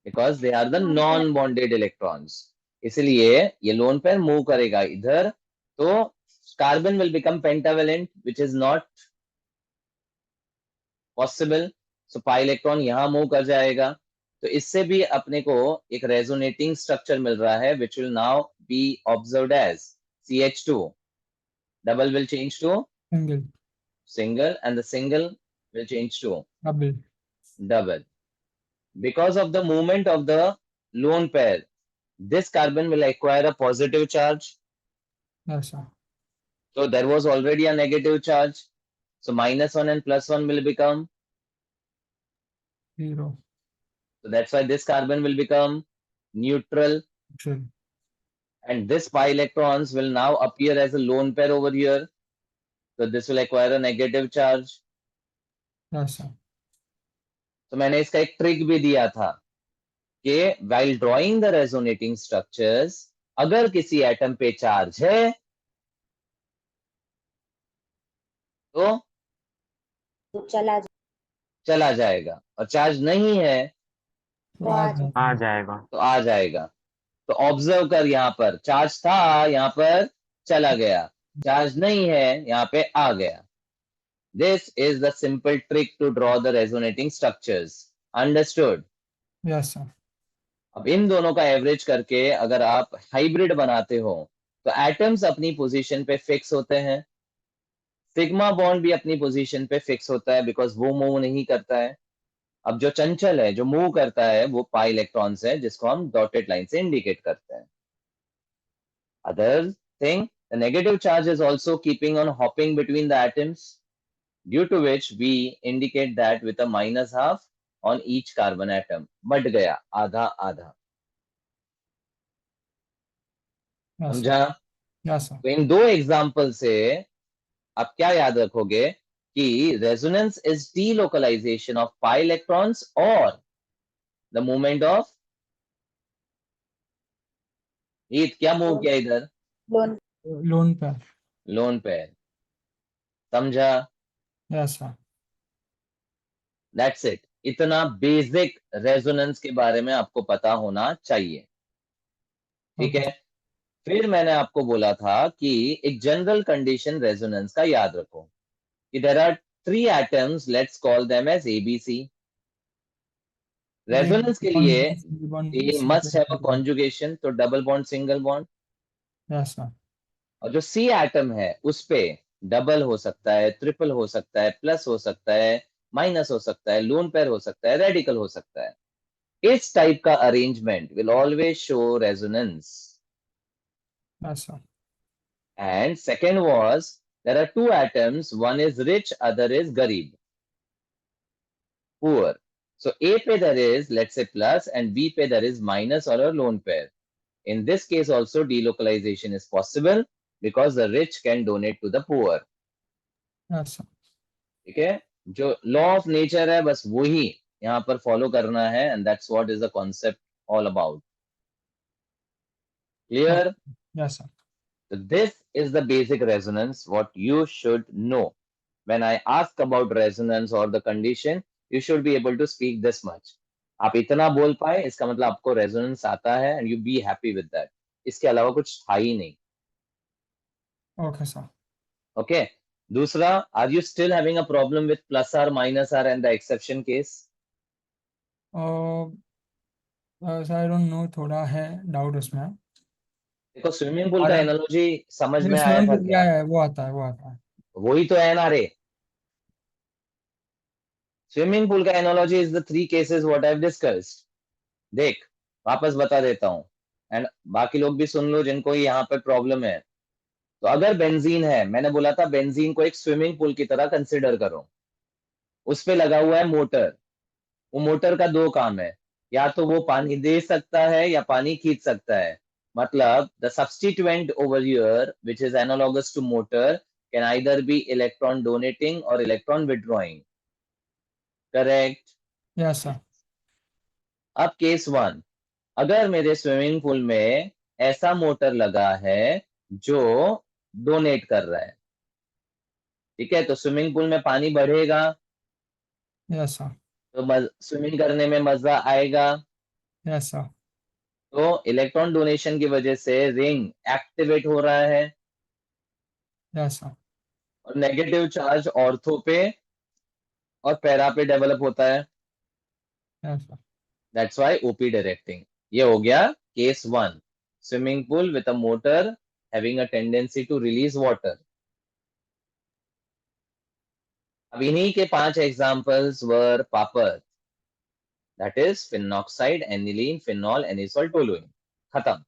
Because they are the non-bonded electrons. इसलिए ये lone pair move करेगा इधर, तो carbon will become pentavalent, which is not possible. So pi electron यहाँ move कर जाएगा, तो इससे भी अपने को एक resonating structure मिल रहा है, which will now be observed as CH2. Double will change to Single. single, and the single will change to Double. double. Because of the movement of the lone pair, this carbon will acquire a positive charge. Yes, sir. So there was already a negative charge. So -1 and +1 will become. 0. So that's why this carbon will become neutral. Neutral. And this pi electrons will now appear as a lone pair over here. So this will acquire a negative charge. Yes, sir. तो मैंने इसका एक trick भी दिया था कि while drawing the resonating structures, अगर किसी एटम पे चार्ज है तो चला चला जाएगा, और चार्ज नहीं है तो आ जाएगा। आ जाएगा। तो आ जाएगा। तो ऑब्जर्व कर, यहाँ पर चार्ज था, यहाँ पर चला गया, चार्ज नहीं है, यहाँ पे आ गया। This is the simple trick to draw the resonating structures. Understood? Yes, sir. अब इन दोनों का एवरेज करके अगर आप हाइब्रिड बनाते हो तो एटम्स अपनी पोजीशन पे फिक्स होते हैं, सिग्मा बॉन्ड भी अपनी पोजीशन पे फिक्स होता है, बिकॉज वो मूव नहीं करता है। अब जो चंचल है, जो मूव करता है, वो पाई इलेक्ट्रॉन्स है, जिसको हम डॉटेड लाइन से इंडिकेट करते हैं। Other thing, the negative charge is also keeping on hopping between the atoms, due to which we indicate that with a -½ on each carbon atom. But गया आधा आधा। Yes, sir. समझा? Yes, sir. तो इन दो example से आप क्या याद रखोगे कि resonance is delocalisation of pi electrons और द मूवमेंट ऑफ हीट। क्या मूव किया इधर? Lone Lone pair. Lone pair. समझा? Yes, sir. That's it. इतना बेसिक रेजोनेंस के बारे में आपको पता होना चाहिए, ठीक Okay. है? फिर मैंने आपको बोला था कि एक जनरल कंडीशन रेजोनेंस का याद रखो कि there are 3 atoms, let's call them as A B C. Resonance के लिए ये मस्ट हैव अ कॉन्जुगेशन, तो double bond single bond. Yes, sir. और जो सी एटम है उस पे डबल हो सकता है, ट्रिपल हो सकता है, प्लस हो सकता है, माइनस हो सकता है, लोन पेयर हो सकता है, रेडिकल हो सकता है। इस टाइप का arrangement will always show resonance. Yes, sir. And second was, there are 2 atoms, one is rich, other is garib, poor. So A पे there is, let's say plus, and B पे there is minus or a lone pair. In this case also delocalization is possible because the rich can donate to the poor. Yes, sir. ठीक है? जो law of nature है बस वही यहाँ पर follow करना है, and that's what is the concept all about. Clear? Yes, sir. So this is the basic resonance, what you should know. When I ask about resonance or the condition, you should be able to speak this much. आप इतना बोल पाए इसका मतलब आपको resonance आता है and you be happy with that. इसके अलावा कुछ था ही नहीं. Okay, sir. Okay. दूसरा, are you still having a problem with plus r, minus r and the exception case? Sir, I don't know, थोड़ा है डाउट उसमें। देखो स्विमिंग पूल का एनालॉजी समझ में आया Swimming था pool क्या? है, वो आता है। वही तो है ना रे। स्विमिंग पूल का analogy is the 3 cases what I have discussed. देख वापस बता देता हूं एंड बाकी लोग भी सुन लो जिनको यहाँ पे प्रॉब्लम है. तो अगर बेंजीन है, मैंने बोला था बेंजीन को एक स्विमिंग पूल की तरह कंसिडर करो. उस पे लगा हुआ है मोटर. वो मोटर का 2 काम है, या तो वो पानी दे सकता है या पानी खींच सकता है. मतलब the substituent over here which is analogous to motor can either be electron donating और electron withdrawing. Correct. Yes, sir. अब केस 1, अगर मेरे स्विमिंग पूल में ऐसा मोटर लगा है जो डोनेट कर रहा है, ठीक है, तो स्विमिंग पूल में पानी बढ़ेगा, Yes, sir. तो स्विमिंग करने में मजा आएगा. Yes, sir. तो इलेक्ट्रॉन डोनेशन की वजह से रिंग एक्टिवेट हो रहा है Yes, sir. और नेगेटिव चार्ज ऑर्थो पे और पैरा पे डेवलप होता है. Yes, sir. That's why OP directing. ये हो गया case 1, swimming pool with a motor having a tendency to release water. अब इन्हीं के 5 examples were popular, that is phenoxide, aniline, phenol, anisole, toluene. खत्म.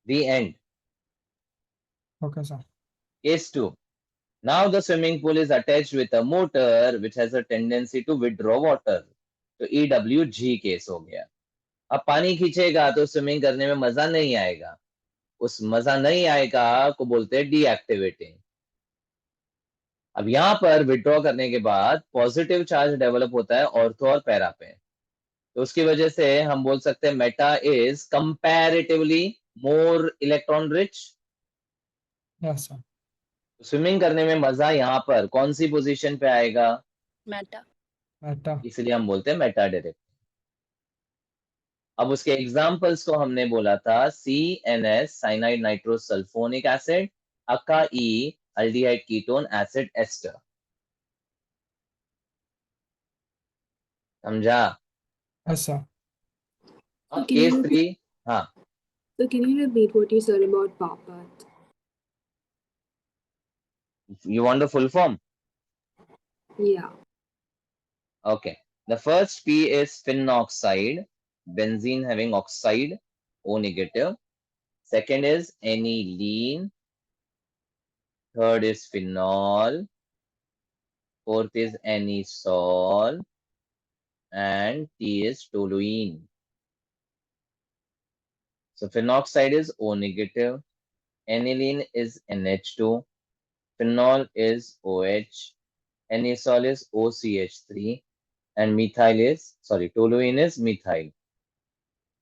The end. Okay, sir. Case 2. Now the swimming pool is attached with a motor which has a tendency to withdraw water. तो EWG case हो गया. अब पानी खींचेगा तो swimming करने में मजा नहीं आएगा. उस मजा नहीं आएगा को बोलते हैं डीएक्टिवेटिंग. अब यहाँ पर विड्रॉ करने के बाद पॉजिटिव चार्ज डेवलप होता है ऑर्थो और पैरा पे. तो उसकी वजह से हम बोल सकते हैं Meta is comparatively more electron rich. Yes, sir. Swimming करने में मजा यहाँ पर कौन सी पोजीशन पे आएगा, Meta. Meta. इसलिए हम बोलते हैं मेटा डायरेक्ट. अब उसके एग्जाम्पल्स को हमने बोला था CNS cyanide nitrous sulphonic acid, अक्का ई अल्डिहाइड कीटोन एसिड एस्टर. समझा. Yes, sir. अब Can केस you 3. हाँ, can you repeat what you said about papat? you want the full form? Yeah. Okay. The first P is phenoxide, benzene having oxide, O negative. Second is aniline. Third is phenol. Fourth is anisole. And T is toluene. So phenoxide is O negative. Aniline is NH2. Phenol is OH. Anisole is OCH3. And toluene is methyl.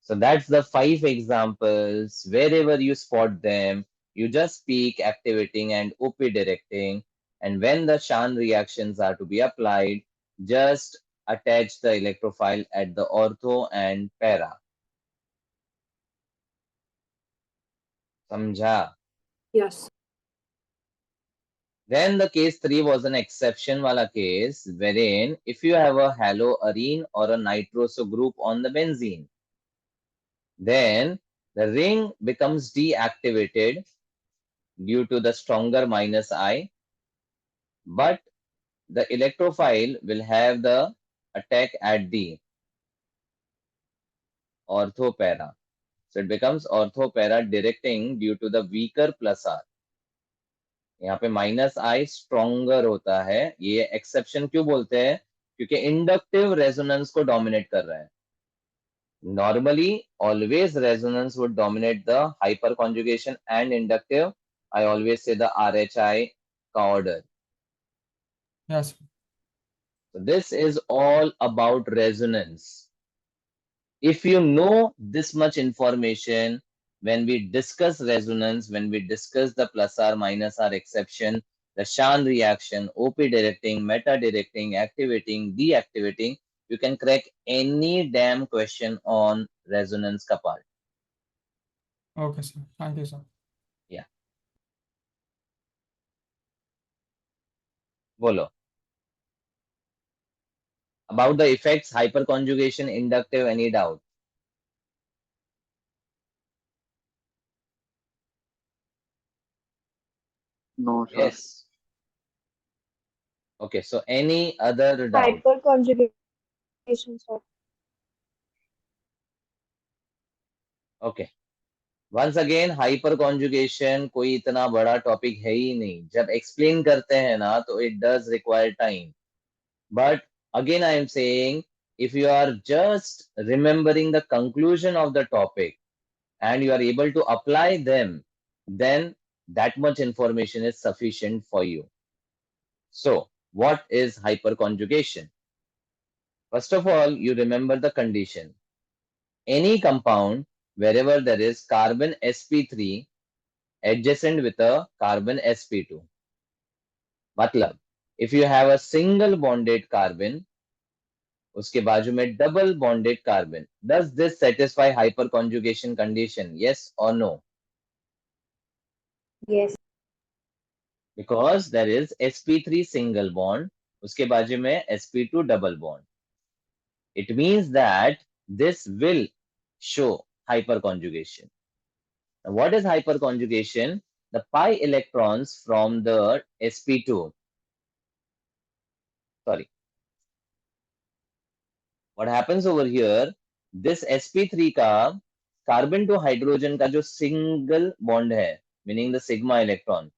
So that's the 5 examples. Wherever you spot them, you just speak activating and OP directing. And when the Shan reactions are to be applied, just attach the electrophile at the ortho and para. Samjha. Yes. Then the case 3 was an exception wala case wherein if you have a haloarine or a nitroso group on the benzene, then the ring becomes deactivated due to the stronger minus I, but the electrophile will have the attack at the orthopara. So it becomes orthopara directing due to the weaker plus R. यहाँ पे minus आई stronger होता है. ये exception क्यों बोलते हैं, क्योंकि inductive resonance को डोमिनेट कर रहा है. Normally, always resonance would dominate the hyperconjugation and inductive. I always say the RHI order. Yes. So this is all about resonance. If you know this much information, when we discuss resonance, when we discuss the plus R minus R exception, the Shan reaction, OP directing, meta directing, activating, deactivating, you can crack any damn question on resonance ka part. Okay, sir. Thank you, sir. Yeah. Bolo. About the effects, hyperconjugation, inductive, any doubt? No, sir. Yes. Okay, so any other doubt? Hyperconjugation, sir. Okay. Once again, hyper conjugation कोई इतना बड़ा topic है ही नहीं. जब explain करते हैं ना तो it does require time. But again, I am saying, if you are just remembering the conclusion of the topic and you are able to apply them, then that much information is sufficient for you. So, what is hyperconjugation? First of all, you remember the condition. Any compound wherever there is carbon sp3 adjacent with a carbon sp2. मतलब, if you have a single bonded carbon, उसके बाजू में double bonded carbon, does this satisfy hyperconjugation condition? Yes or no? Yes. Because there is sp3 single bond, उसके बाजू में sp2 double bond. It means that this will show hyperconjugation. Now, what is hyperconjugation? The pi electrons from the sp2. Sorry. What happens over here? This sp3 का carbon to hydrogen का जो single bond है, meaning the sigma electron,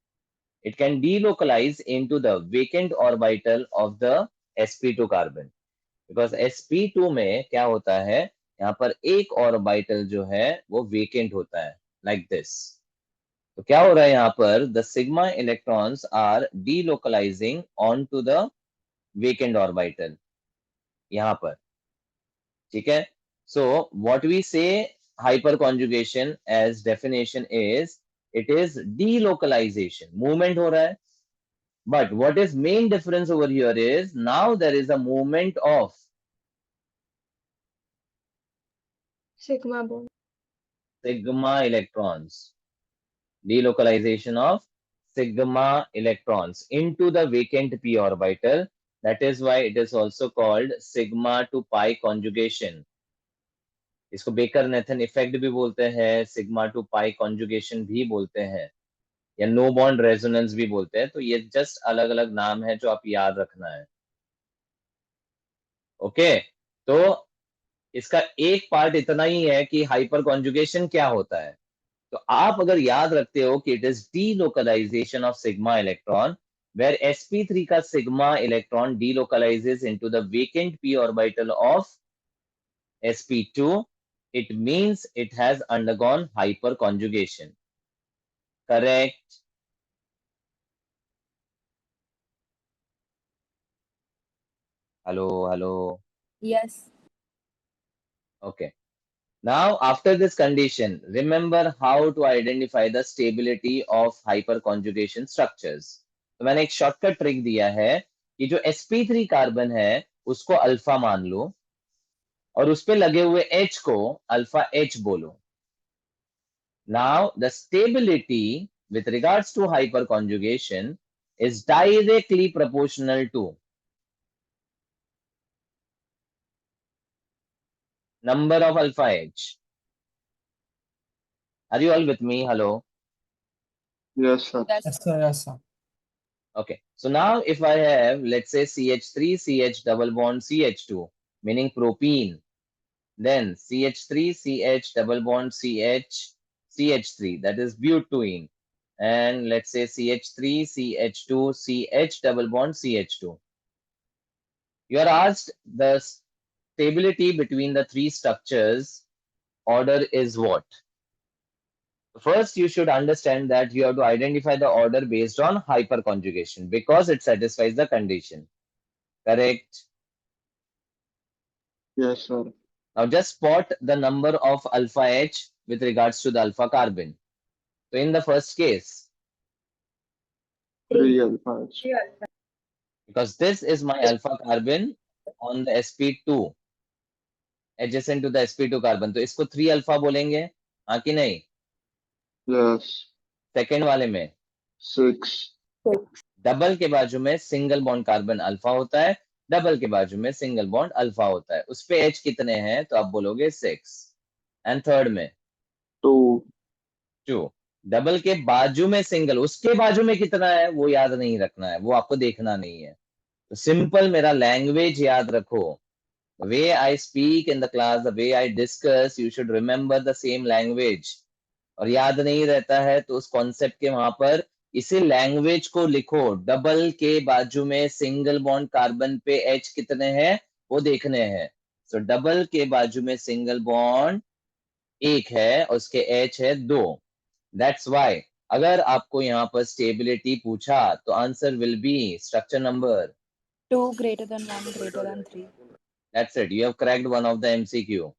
it can delocalize into the vacant orbital of the sp2 carbon. Because sp2 में क्या होता है, यहाँ पर एक orbital जो है वो vacant होता है, like this. तो क्या हो रहा है यहाँ पर, the sigma electrons are delocalizing onto the vacant orbital यहाँ पर. ठीक है. So what we say hyperconjugation as definition is, it is delocalization, movement हो रहा है. But what is main difference over here is, now there is a movement of Sigma bond. sigma electrons, delocalization of sigma electrons into the vacant p orbital. That is why it is also called sigma to pi conjugation. इसको baker Nathan effect भी बोलते हैं, sigma two पाई conjugation भी बोलते हैं, या no bond resonance भी बोलते हैं. तो ये जस्ट अलग अलग नाम है जो आप याद रखना है. ओके, तो इसका एक पार्ट इतना ही है कि हाइपर कॉन्जुगेशन क्या होता है. तो आप अगर याद रखते हो कि it is delocalisation of sigma electron, where sp3 का sigma electron delocalizes into the vacant p orbital of sp2, it means it has undergone hyperconjugation. Correct? Hello. Yes. Okay. Now, after this condition, remember how to identify the stability of hyperconjugation structures. तो मैंने एक shortcut trick दिया है कि जो sp3 carbon है उसको alpha मान लो और उस पे लगे हुए H को अल्फा H बोलो. Now, the stability with regards to hyperconjugation is directly proportional to number of alpha H. Are you all with me? Hello. Yes, sir. Yes. Yes, sir. Yes, sir. Okay. So now if I have, let's say CH3, CH double bond CH2, meaning propene, then CH3, CH double bond CH, CH3, that is butene. And let's say CH3, CH2, CH double bond CH2. You are asked the stability between the three structures order is what? First, you should understand that you have to identify the order based on hyperconjugation because it satisfies the condition. Correct? Yes, sir. Now just spot the number of alpha H with regards to the alpha carbon. So in the first case, 3 alpha H. because this is my alpha carbon on the sp2, adjacent to the sp2 carbon, तो इसको 3 alpha बोलेंगे, हाँ कि नहीं? Yes. Second वाले में 6. Double के बाजू में सिंगल बॉन्ड कार्बन अल्फा होता है, डबल के बाजू में सिंगल बॉन्ड अल्फा होता है. उस पे एच कितने हैं तो आप बोलोगे 6. एंड थर्ड में 2. डबल के बाजू में सिंगल, उसके बाजू में कितना है वो याद नहीं रखना है, वो आपको देखना नहीं है. तो सिंपल मेरा लैंग्वेज याद रखो. The way I speak in the class, the way I discuss, you should remember the same language. और याद नहीं रहता है तो उस कॉन्सेप्ट के वहां पर इसी लैंग्वेज को लिखो. डबल के बाजू में सिंगल बॉन्ड कार्बन पे एच कितने हैं वो देखने हैं. सो डबल के बाजू में सिंगल बॉन्ड एक है और उसके एच है 2. दैट्स वाई अगर आपको यहाँ पर स्टेबिलिटी पूछा तो answer will be structure number 2 greater than 1 greater than 3. That's it. You have cracked one of the MCQ.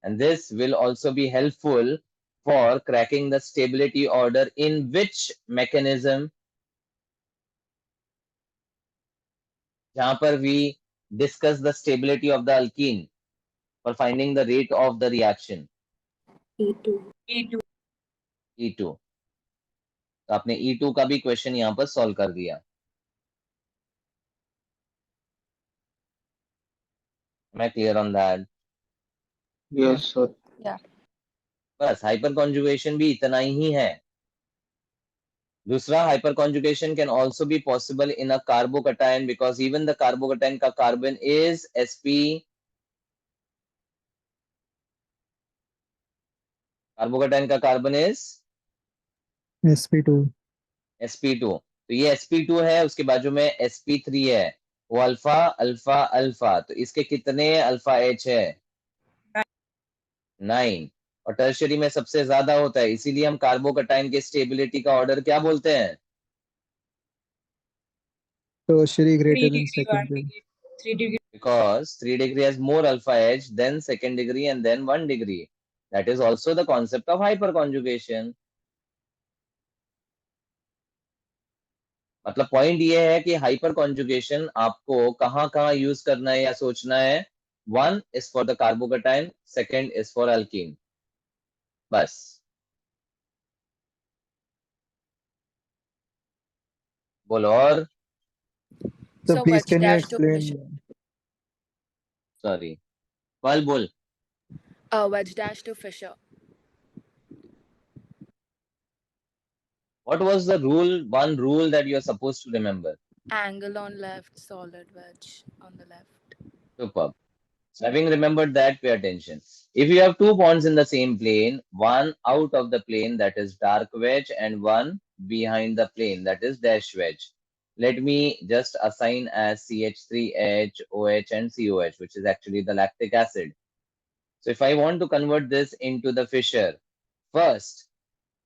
And this will also be helpful for cracking the stability order in which mechanism जहां पर we discuss the stability of the alkene for finding the rate of the reaction. E2. E2. E2. तो आपने E2 का भी question यहाँ पर solve कर दिया. Am I clear on that? Yes, sir. बस हाइपर कॉन्जुगेशन भी इतना ही है. दूसरा hyper conjugation can also be possible in a carbocation because even the carbocation का कार्बन इज sp. कार्बोकटायन का कार्बन इज sp2 sp2. तो ये sp2 है उसके बाजू में sp3 है वो अल्फा अल्फा अल्फा. तो इसके कितने अल्फा एच है 9. और टर्शियरी में सबसे ज्यादा होता है इसीलिए हम कार्बोकटायन के स्टेबिलिटी का ऑर्डर क्या बोलते हैं. tertiary 3 greater than degree, 1 secondary. degree, 3 degree. Because 3 degree has more alpha edge than second degree and then 1 degree. That is also the concept of hyperconjugation. मतलब पॉइंट ये है कि हाइपर कॉन्जुगेशन आपको कहाँ कहाँ यूज करना है या सोचना है. 1 is for the carbocation, 2nd is for alkene. बस. बोलो और. So So please wedge can you dash to explain? Fisher. Sorry कल बोल. Wedge dash to Fisher. What was the rule, one rule that you are supposed to remember? Angle on left, solid wedge on the left. Superb. So having remembered that, pay attention. If you have 2 bonds in the same plane, one out of the plane that is dark wedge and one behind the plane that is dash wedge. Let me just assign as CH3H, OH and COH, which is actually the lactic acid. So if I want to convert this into the fissure, first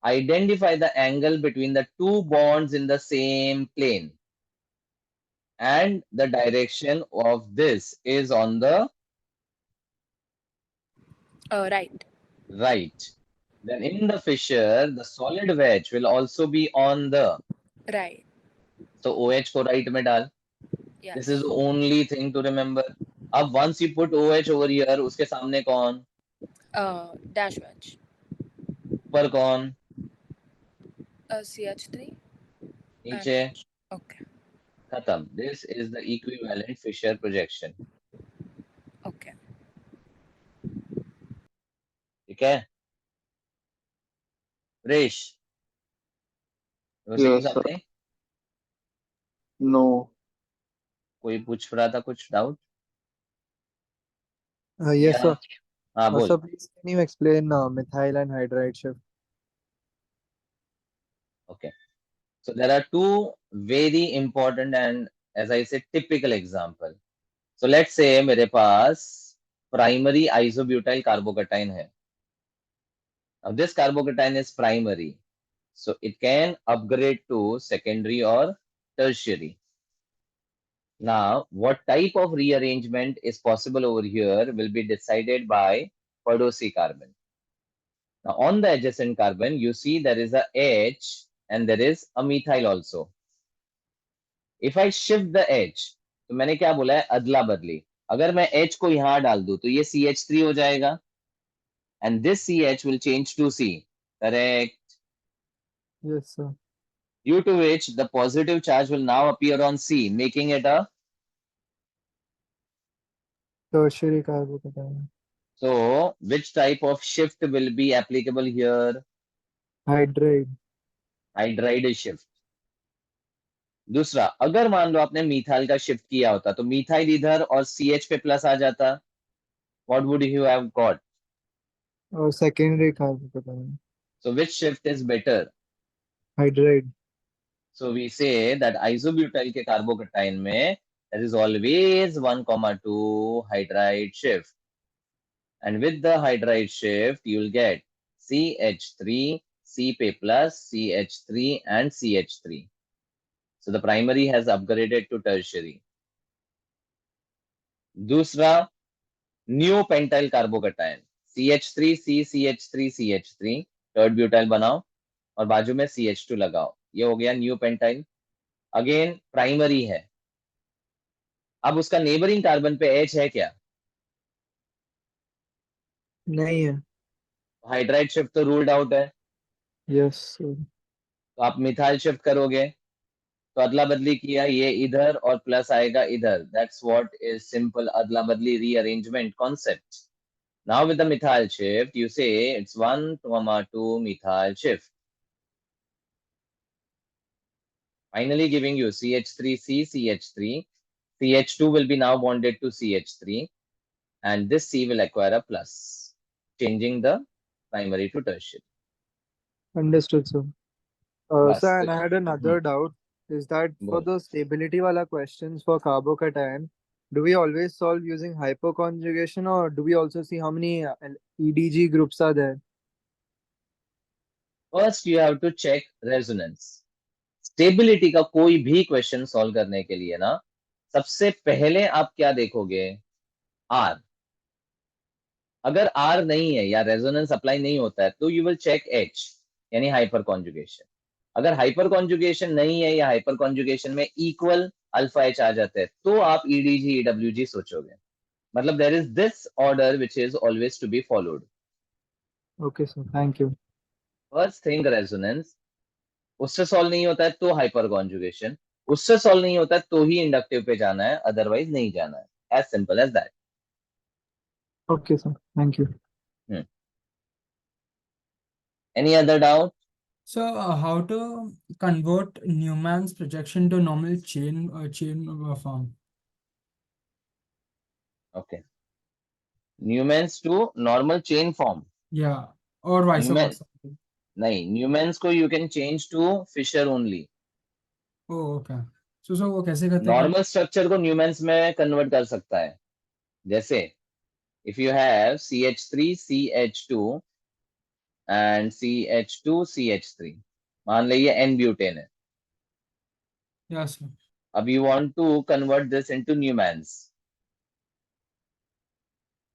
identify the angle between the 2 bonds in the same plane. And the direction of this is on the Right. right. Then in the fissure, the solid wedge will also be on the. Right. So OH को right में डाल. Yes. This is the only thing to remember. अब once you put OH over here, उसके सामने कौन? Dash wedge. ऊपर कौन? CH3. नीचे. Okay. खत्म. This is the equivalent fissure projection. Okay. ठीक है? Rish. You were saying Yes, sir. something? No. कोई पूछ रहा था कुछ डाउट? Yes, sir. हाँ बोल. So please can you explain methyl and hydride shift? Okay. So there are 2 very important and as I said typical example. So let's say मेरे पास primary isobutyl carbocation है. Now this carbocation is primary. So it can upgrade to secondary or tertiary. Now what type of rearrangement is possible over here will be decided by Padosi carbon. Now on the adjacent carbon you see there is a H and there is a methyl also. If I shift the H, तो मैंने क्या बोला है अदला बदली. अगर मैं H को यहाँ डाल दूं तो ये CH3 हो जाएगा and this CH will change to C. Correct. Yes, sir. Due to which the positive charge will now appear on C, making it a. Tertiary carbocation. So which type of shift will be applicable here? Hydride. Hydride shift. दूसरा, अगर मान लो आपने methyl का shift किया होता तो methyl इधर और CH पे प्लस आ जाता, what would you have got? और secondary carbocation So which shift is better? Hydride. So we say that isobutyl के कार्बोकेटाइन में there is always 1,2 hydride shift. And with the hydride shift, you will get CH3, CP plus, CH3 and CH3. So the primary has upgraded to tertiary. दूसरा, new pentyl carbocation CH3C CH3 third butyl बनाओ और बाजू में CH2 लगाओ, ये हो गया new pentyl. Again primary है. अब उसका नेबरिंग कार्बन पे H है क्या? नहीं है. हाइड्राइड शिफ्ट तो रूल्ड आउट है. यस. तो आप मिथाइल शिफ्ट करोगे तो अदला बदली किया, ये इधर और प्लस आएगा इधर. दैट्स व्हाट इज सिंपल अदला बदली rearrangement concept. Now with the methyl shift you say it's 1,2 methyl shift, finally giving you CH3C CH3. CH2 will be now bonded to CH3 and this C will acquire a plus, changing the primary to tertiary. Understood, sir. बस Sir, तो and I had another doubt. Is that for बोल. the stability wala questions for carbocation, do we always solve using hyperconjugation or do we also see how many EDG groups are there? First you have to check resonance. Stability का कोई भी question solve करने के लिए ना, सबसे पहले आप क्या देखोगे? आर. अगर आर नहीं है या रेजोनेंस अप्लाई नहीं होता है तो यू विल चेक एच, यानी हाइपर कॉन्जुगेशन. अगर हाइपर कॉन्जुगेशन नहीं है या हाइपर कॉन्जुगेशन में इक्वल अल्फा एच आ जाते हैं तो आप ईडीजी ईडब्ल्यूजी सोचोगे. मतलब there is this order which is always to be followed. Okay, sir. Thank you. First thing resonance, उससे सॉल्व नहीं होता है तो हाइपर कॉन्जुगेशन, उससे सॉल्व नहीं होता है तो ही इंडक्टिव पे जाना है, अदरवाइज नहीं जाना है. As simple as that. Okay, sir. Thank you. Any other doubt? So, how to convert Newman's projection to normal chain form? Okay. Newman's to normal chain form. Yeah, or vice Newman versa. नहीं, Newman's को you can change to Fischer only. Oh, okay. So वो कैसे करते हैं? Normal structure को न्यूमेंस में convert कर सकता है. जैसे if you have CH3CH2 and CH2CH3, मान लीजिए N ब्यूटेन है. Yes, sir. अब you want to convert this into Newman's.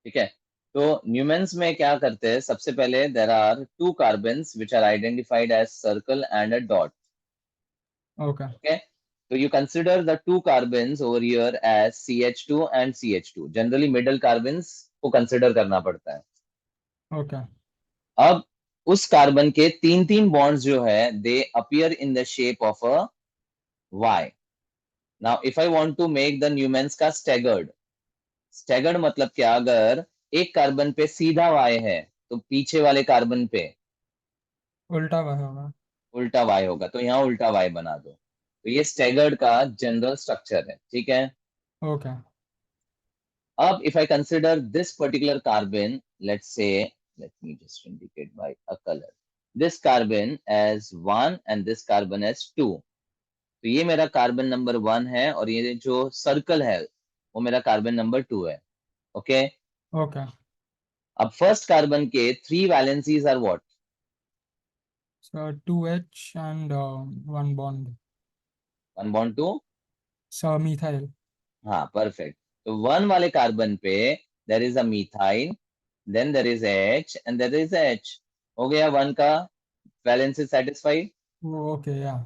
ठीक है. तो न्यूमेंस में क्या करते हैं, सबसे पहले there are two carbons which are identified as circle and a dot. Okay. Okay, so you consider the two carbons over here as CH2 and CH2. Generally middle carbons को consider करना पड़ता है. Okay. अब उस carbon के तीन तीन bonds जो है they appear in the shape of a Y. Now if I want to make the Newmans का staggered मतलब क्या, अगर एक कार्बन पे सीधा Y है तो पीछे वाले कार्बन पे उल्टा हुआ होगा. उल्टा Y होगा, तो यहाँ उल्टा Y बना दो. तो ये स्टैगर्ड का जनरल स्ट्रक्चर है. ठीक है. Okay. Up, if I consider this particular carbon, let's say, let me just indicate by a color, this carbon as 1 and this carbon as 2. तो ये मेरा कार्बन नंबर 1 है और ये जो सर्कल है वो मेरा कार्बन नंबर 2 है. ओके. Okay. अब फर्स्ट कार्बन के 3 valencies are what? So 2H and one bond. 1 bond 2. So methyl. हाँ, परफेक्ट. तो 1 वाले कार्बन पे there is a methyl, then there is H and there is H. हो गया 1 का वैलेंसी सेटिस्फाइड. Okay, yeah.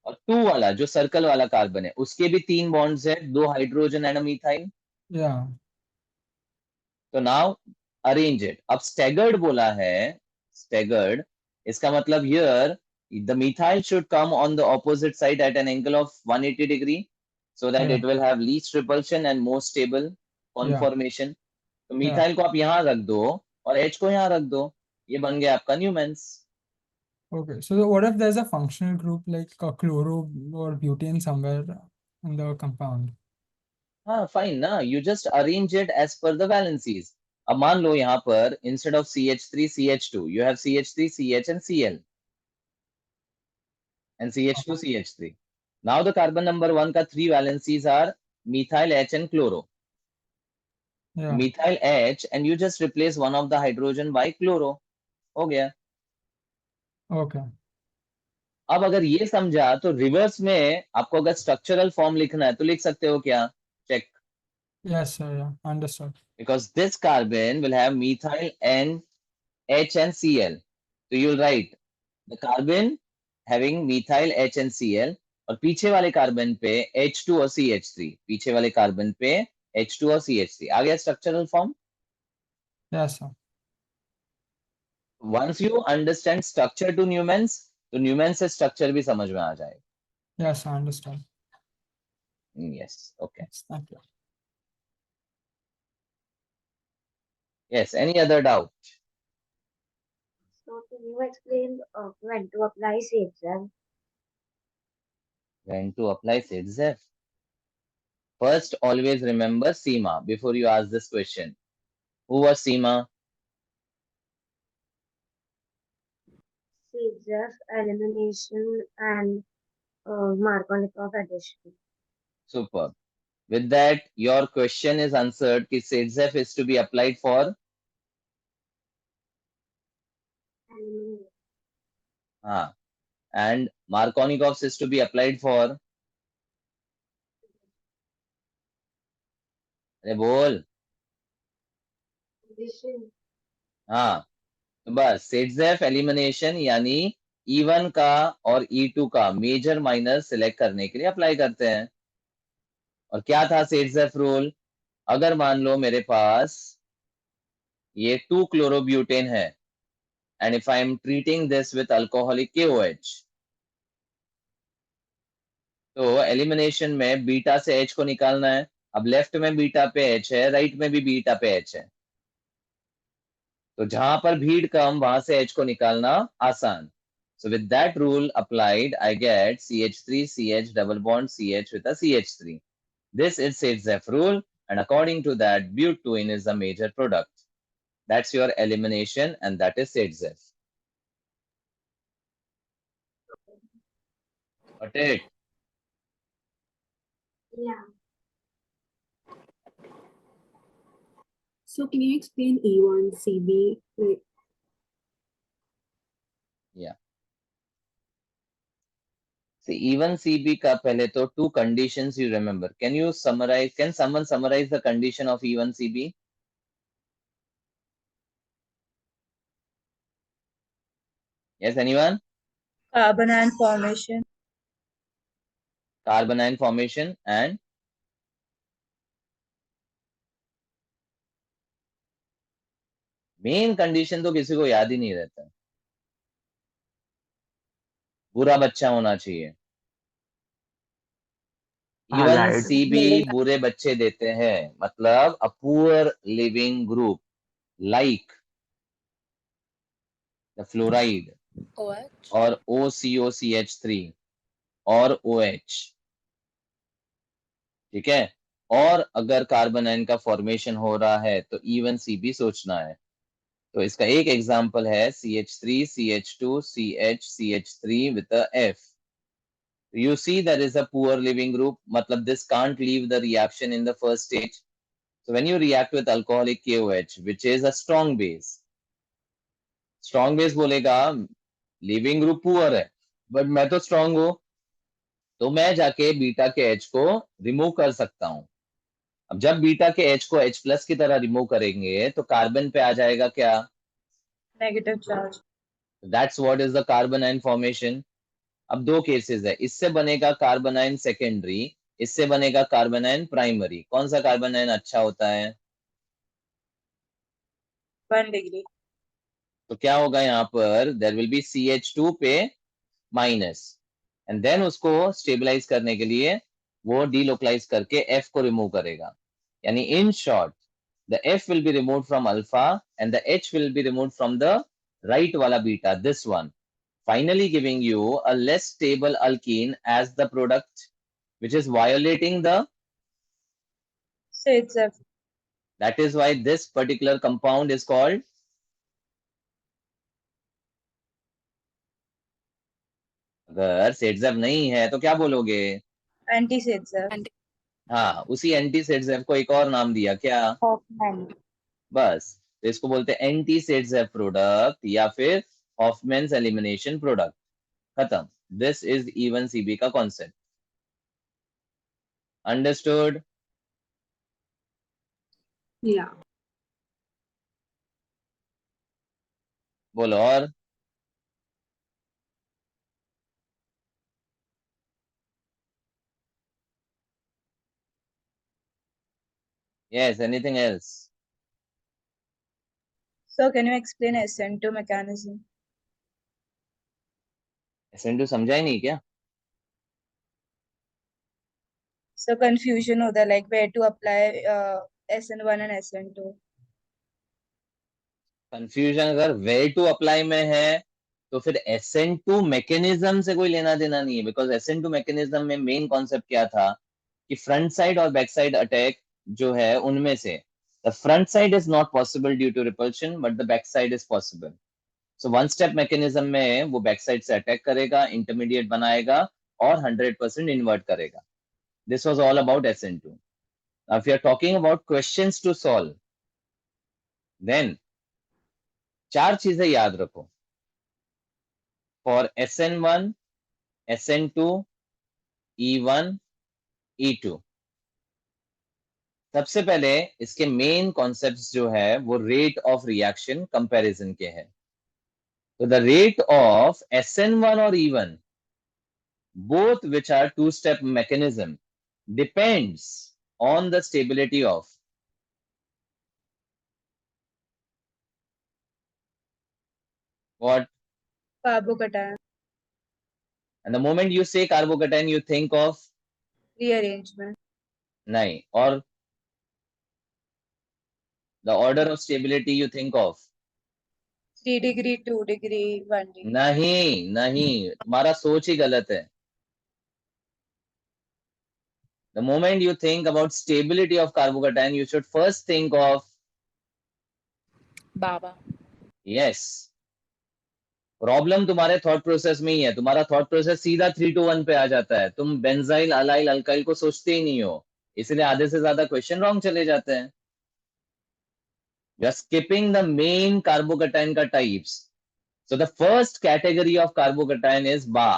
और 2 वाला जो सर्कल वाला कार्बन है उसके भी 3 बॉन्ड्स है, 2 hydrogen and a methyl. Yeah. तो नाउ अरेंज इट. अब स्टैगर्ड बोला है, स्टैगर्ड इसका मतलब here the methyl should come on the opposite side at an angle of 180 degree so that Yeah. it will have least repulsion and more stable conformation. तो Yeah. Methyl को आप यहाँ रख दो और H को यहाँ रख दो, ये बन गया आपका न्यूमेंस. Okay, so what if there's a functional group like a chloro or butane somewhere in the compound? हाँ फाइन ना, you just arrange it as per the valencies. अब मान लो यहाँ पर instead of CH3 CH2 you have CH3 CH and Cl and CH2 CH3. Now the carbon number 1 का 3 valencies are methyl H and chloro. Yeah. Methyl H and you just replace one of the hydrogen by chloro. हो गया. Okay. अब अगर ये समझा तो reverse में आपको अगर स्ट्रक्चरल फॉर्म लिखना है तो लिख सकते हो क्या? Check. Yes, sir. Yeah. Understood. Because this carbon will have methyl and H and Cl. So you will write the carbon having methyl H and Cl और पीछे वाले कार्बन पे H2 और CH3. पीछे वाले कार्बन पे H2 और CH3. आ गया structural form? Yes, sir. Once you understand structure to Newmans, तो न्यूमैन से स्ट्रक्चर भी समझ में आ जाएगा. Yes, I understand. Yes, okay. Yes, thank you. Yes, any other doubt? So can you explain when to apply SafeZev? When to apply SafeZev? First, always remember Seema before you ask this question. Who was Seema? SafeZev, elimination, and Markovnikov addition. Superb. With that, your question is answered. Ki SafeZev is to be applied for? Elimination. And Markovnikovs is to be applied for? अरे बोल. Addition. हाँ, तो बस SafeZev elimination यानी E1 का और E2 का major minor select करने के लिए अप्लाई करते हैं. और क्या था SafeZev रूल? अगर मान लो मेरे पास ये 2 क्लोरोब्यूटेन है and if I am treating this with alcoholic KOH, तो एलिमिनेशन में बीटा से H को निकालना है. अब लेफ्ट में बीटा पे H है, राइट में भी बीटा पे H है, तो जहां पर भीड़ कम वहां से H को निकालना आसान. So with that rule applied, I get CH3 CH double bond CH with a CH3. This is SafeZev rule, and according to that, butene is a major product. That's your elimination, and that is SafeZev. Got it? Yeah. So can you explain E1CB? Like, Yeah. See, even CB ka pehle to 2 conditions you remember. Can you summarize? Can someone summarize the condition of E1 CB? Yes, anyone? Carbon ion formation. Carbon ion formation and main condition तो किसी को याद ही नहीं रहता. बुरा बच्चा होना चाहिए. Even Halide. सीबी बुरे बच्चे देते हैं, मतलब a poor leaving group like the fluoride OH. और OCOCH3 और OH. ठीक है. और अगर कार्बन आयन का फॉर्मेशन हो रहा है तो इवन सीबी सोचना है. तो इसका एक एग्जांपल है CH3 CH2 CH CH3 with a F. You see there is a poor living group, matlab this can't leave the reaction in the first stage. So when you react with alcoholic KOH, which is a strong base बोलेगा living group poor है, but मैं तो strong हूं, तो मैं जाके beta के H को रिमूव कर सकता हूं. अब जब बीटा के H को H प्लस की तरह रिमूव करेंगे तो कार्बन पे आ जाएगा क्या? Negative charge. That's what is the carbon ion formation. अब 2 केसेस है, इससे बनेगा कार्बन आयन सेकेंडरी, इससे बनेगा कार्बन आयन प्राइमरी. कौन सा कार्बन आयन अच्छा होता है? 1 degree. तो क्या होगा यहाँ पर? देयर विल बी CH2 पे माइनस एंड देन उसको स्टेबलाइज करने के लिए वो डीलोकलाइज करके F को रिमूव करेगा. यानी in short the F will be removed from alpha and the H will be removed from the right वाला beta, this one. finally giving you a less stable alkene as the product, which is violating the. So it's a That is why this particular compound is called. अगर सेट्जेफ नहीं है तो क्या बोलोगे? anti-Setzev. And हाँ, उसी anti सेट्जेफ को एक और नाम दिया, क्या? Hoffman. बस, तो इसको बोलते हैं एंटी सेट्जेफ प्रोडक्ट या फिर हॉफमैन्स एलिमिनेशन प्रोडक्ट। खत्म। दिस इज इवन सीबी का कॉन्सेप्ट। अंडरस्टूड? Yeah. बोलो और। Yes, anything else? So can you explain SN2 mechanism? SN2 समझा ही नहीं क्या? So confusion होता है like where to apply SN1 and SN2. Confusion अगर वे टू अप्लाई में है तो फिर SN2 मैकेनिज्म से कोई लेना देना नहीं है, बिकॉज SN2 मैकेनिज्म में मेन कॉन्सेप्ट क्या था कि फ्रंट साइड और बैक साइड अटैक जो है उनमें से the front side is not possible due to repulsion but the back side is possible. So one step mechanism में वो बैक साइड से अटैक करेगा, इंटरमीडिएट बनाएगा और 100% इन्वर्ट करेगा। This was all about SN2। Now if you are talking about questions to solve, then 4 चीजें याद रखो for SN1, SN2, E1, E2। सबसे पहले इसके मेन कॉन्सेप्ट्स जो है वो रेट ऑफ रिएक्शन कंपैरिजन के हैं। तो द रेट ऑफ SN1 और E1 both which are two-step mechanism depends on the stability of what? Carbocation. And the moment you say carbocation you think of Rearrangement. nahi, or the order of stability you think of 3 degree, 2 degree, 1 degree. नहीं नहीं, तुम्हारा सोच ही गलत है। The moment you think about stability of carbocation, you should first think of Baba. yes. Problem तुम्हारे thought process में ही है। तुम्हारा थॉट प्रोसेस सीधा 3 to 1 पे आ जाता है। तुम बेंजाइल अलाइल अल्काइल को सोचते ही नहीं हो, इसलिए आधे से ज्यादा क्वेश्चन रॉन्ग चले जाते हैं। Just skipping the main carbocation का types. So the first category of carbocation is Ba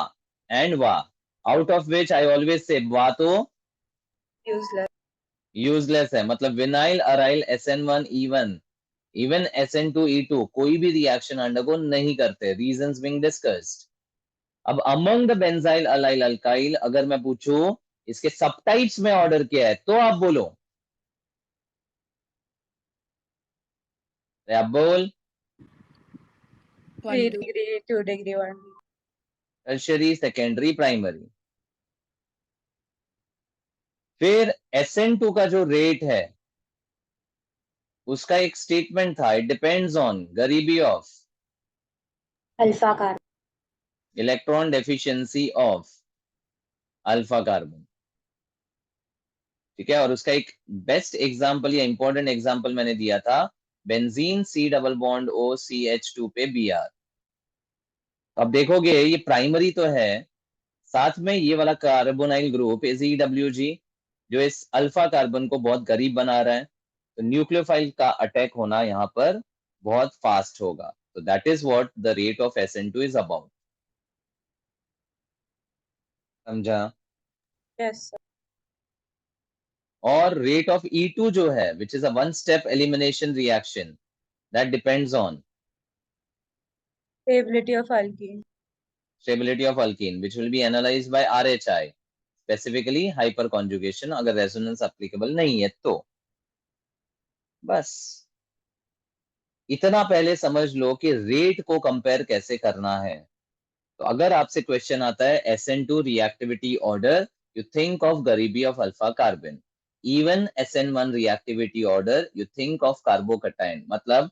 and Va, out of which I always say Ba तो Useless. यूजलेस है, मतलब vinyl aryl SN1 E1 even SN2 E2 कोई भी reaction undergo नहीं करते, reasons being discussed. अब among the benzyl allyl alkyl अगर मैं पूछूं इसके सबटाइप्स में ऑर्डर क्या है तो आप बोलो, आप बोल। 3 1, 2. degree, 2 degree, 1 degree. Tertiary, secondary, primary. फिर SN2 का जो रेट है उसका एक स्टेटमेंट था, इट डिपेंड्स ऑन गरीबी of Alpha carbon. Electron deficiency of alpha carbon. ठीक है, और उसका एक बेस्ट एग्जांपल या इंपॉर्टेंट एग्जांपल मैंने दिया था benzene C double bond O CH2 पे Br। अब देखोगे ये प्राइमरी तो है, साथ में ये वाला कार्बोनाइल ग्रुप ZeWG जो इस अल्फा कार्बन को बहुत गरीब बना रहा है, तो न्यूक्लियोफाइल का अटैक होना यहाँ पर बहुत फास्ट होगा। तो that is what the rate of SN2 is about. समझा? Yes, sir. और रेट ऑफ E2 जो है which is a one step elimination reaction, that depends on Stability of alkene. stability of alkene which will be analyzed by RHI, specifically hyperconjugation, अगर resonance applicable नहीं है तो। बस इतना पहले समझ लो कि रेट को कंपेयर कैसे करना है। तो अगर आपसे क्वेश्चन आता है SN2 reactivity order, you think of गरीबी of alpha carbon. Even SN1 reactivity order, you think of carbocation, मतलब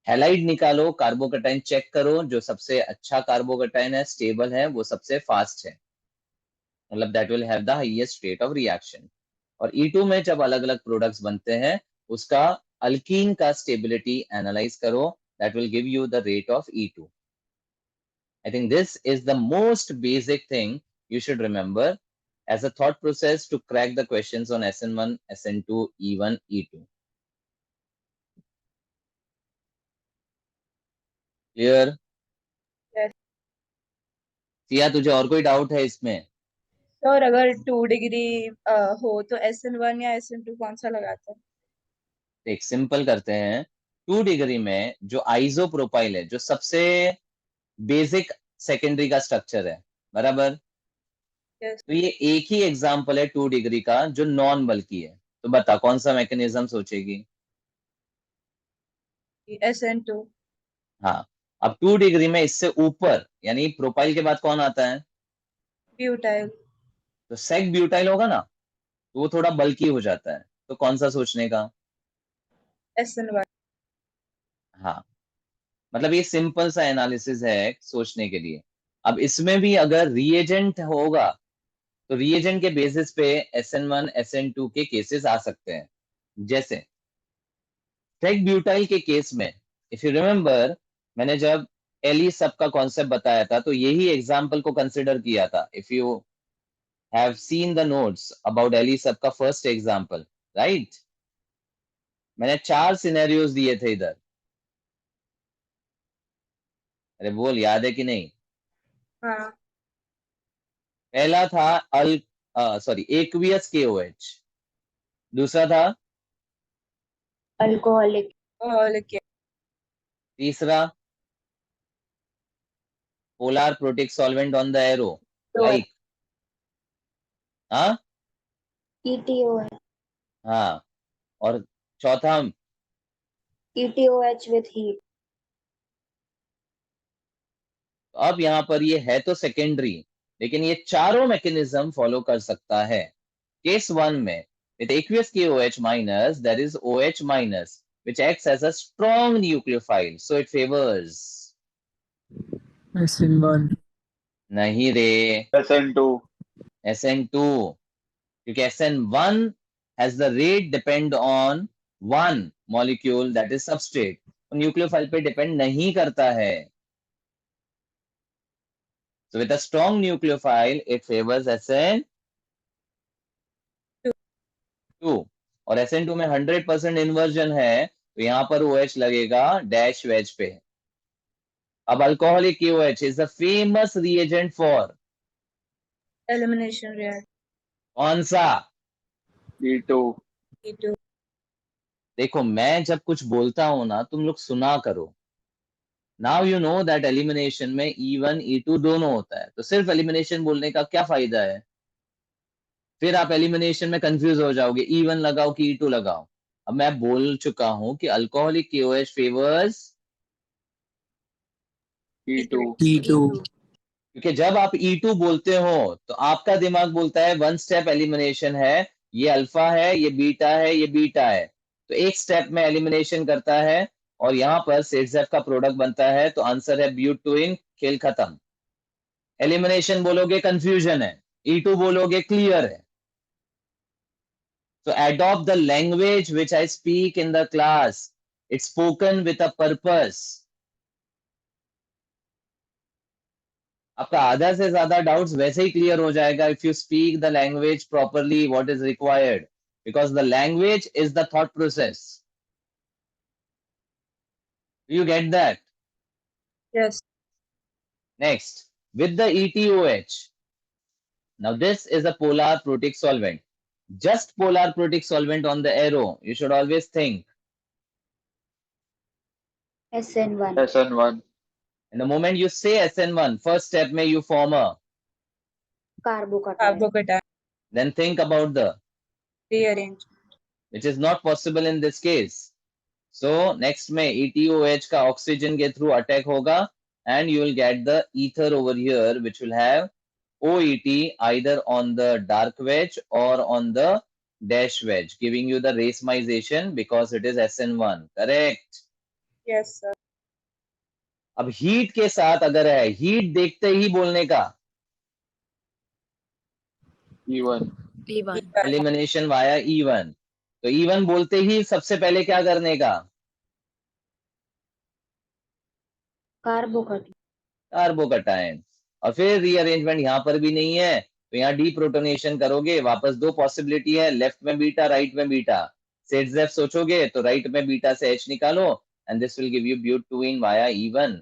हैलाइड निकालो, कार्बोकटाइन चेक करो, जो सबसे अच्छा कार्बोकटाइन है, स्टेबल है, वो सबसे फास्ट है, मतलब that will have the highest rate of reaction. और E2 में जब अलग अलग प्रोडक्ट्स बनते हैं, उसका अल्कीन का स्टेबिलिटी एनालाइज करो, that will give you the rate of E2। I think this is the most basic thing you should remember as a thought process to crack the questions on SN1, SN2, E1, E2. Clear? Yes. Siya, तुझे और कोई doubt है इसमें? Sir अगर 2 degree हो तो SN1 या SN2 कौन सा लगाते हैं? एक सिंपल करते हैं। 2 डिग्री में जो आइसोप्रोपाइल है, जो सबसे बेसिक सेकेंडरी का स्ट्रक्चर है, बराबर, Yes. तो ये एक ही एग्जांपल है 2 डिग्री का जो नॉन बल्की है। तो बता कौन सा मैकेनिज्म सोचेगी? SN2। हाँ, अब 2 डिग्री में इससे ऊपर यानी प्रोपाइल के बाद कौन आता है? ब्यूटाइल। तो सेक ब्यूटाइल होगा ना, तो वो थोड़ा बल्की हो जाता है, तो कौन सा सोचने का? SN1। हाँ, मतलब ये सिंपल सा एनालिसिस है सोचने के लिए। अब इसमें भी अगर रिएजेंट होगा तो रिएजेंट के बेसिस पे SN1, SN2 के केसेस आ सकते हैं। जैसे सेक ब्यूटाइल के केस में इफ यू रिमेंबर, मैंने जब एली सब का कॉन्सेप्ट बताया था तो यही एग्जांपल को कंसिडर किया था। If you have seen the notes about एली सब का फर्स्ट एग्जांपल, राइट, मैंने 4 सिनेरियोज दिए थे इधर। अरे बोल, याद है कि नहीं? हाँ। पहला था एक्वियस KOH, दूसरा था अल्कोहलिक, तीसरा polar protic solvent on the arrow, तो लाइक, हाँ ETO, हाँ, और चौथा ETOH with heat. अब यहाँ पर ये है तो सेकेंडरी, लेकिन ये चारों मैकेनिज्म फॉलो कर सकता है। केस 1 में with aqueous KOH minus there is OH minus which acts as a strong nucleophile, so it favors SN1. नहीं रे, SN2. SN2, क्योंकि SN1 has the rate depend on one molecule that is substrate, nucleophile पे depend नहीं करता है। So with a strong nucleophile, it favors SN2, और SN2 में 100% inversion है, तो यहाँ पर OH लगेगा डैश वेज पे। अब alcoholic KOH is the famous reagent for elimination reaction. कौन सा? E2. E2। देखो, मैं जब कुछ बोलता हूं ना, तुम लोग सुना करो। Now you know that elimination में E1 E2 दोनों होता है, तो सिर्फ एलिमिनेशन बोलने का क्या फायदा है? फिर आप एलिमिनेशन में कंफ्यूज हो जाओगे, E1 लगाओ कि E2 लगाओ। अब मैं बोल चुका हूं कि alcoholic KOH favours E2. E2. क्योंकि जब आप E2 बोलते हो तो आपका दिमाग बोलता है 1 स्टेप एलिमिनेशन है, ये अल्फा है, ये बीटा है, ये बीटा है, तो एक स्टेप में एलिमिनेशन करता है और यहाँ पर सेट्सएफ का प्रोडक्ट बनता है, तो आंसर है ब्यूटोइन, खेल खत्म। एलिमिनेशन बोलोगे कंफ्यूजन है, E2 बोलोगे क्लियर है। So adopt the language which I speak in the class. It's spoken with a purpose. आपका आधा से ज्यादा डाउट्स वैसे ही क्लियर हो जाएगा if you speak the language properly what is required, because the language is the thought process. Do you get that? Yes. Next, with the ETOH. Now this is a polar protic solvent. Just polar protic solvent on the arrow. You should always think. SN1, SN1. And the moment you say SN1, first step may you form a. carbocation, कार्बोकटाइन Then think about the, rearrange. which is not possible in this case. So next में ETOH का oxygen के through attack होगा and you will get the ether over here which will have OET either on the dark wedge or on the dash wedge, giving you the racemization because it is SN1. Correct? Yes, sir. अब heat के साथ अगर है, heat देखते ही बोलने का, E1. E1. Elimination via E1। तो E1 बोलते ही सबसे पहले क्या करने का, कार्बोकटायन। और फिर रीअरेंजमेंट यहां पर भी नहीं है, तो यहाँ डीप्रोटोनेशन करोगे, वापस दो पॉसिबिलिटी है, लेफ्ट में बीटा, राइट में बीटा। सेट जेफ सोचोगे तो राइट में बीटा से H निकालो, and this will give you butene via E1।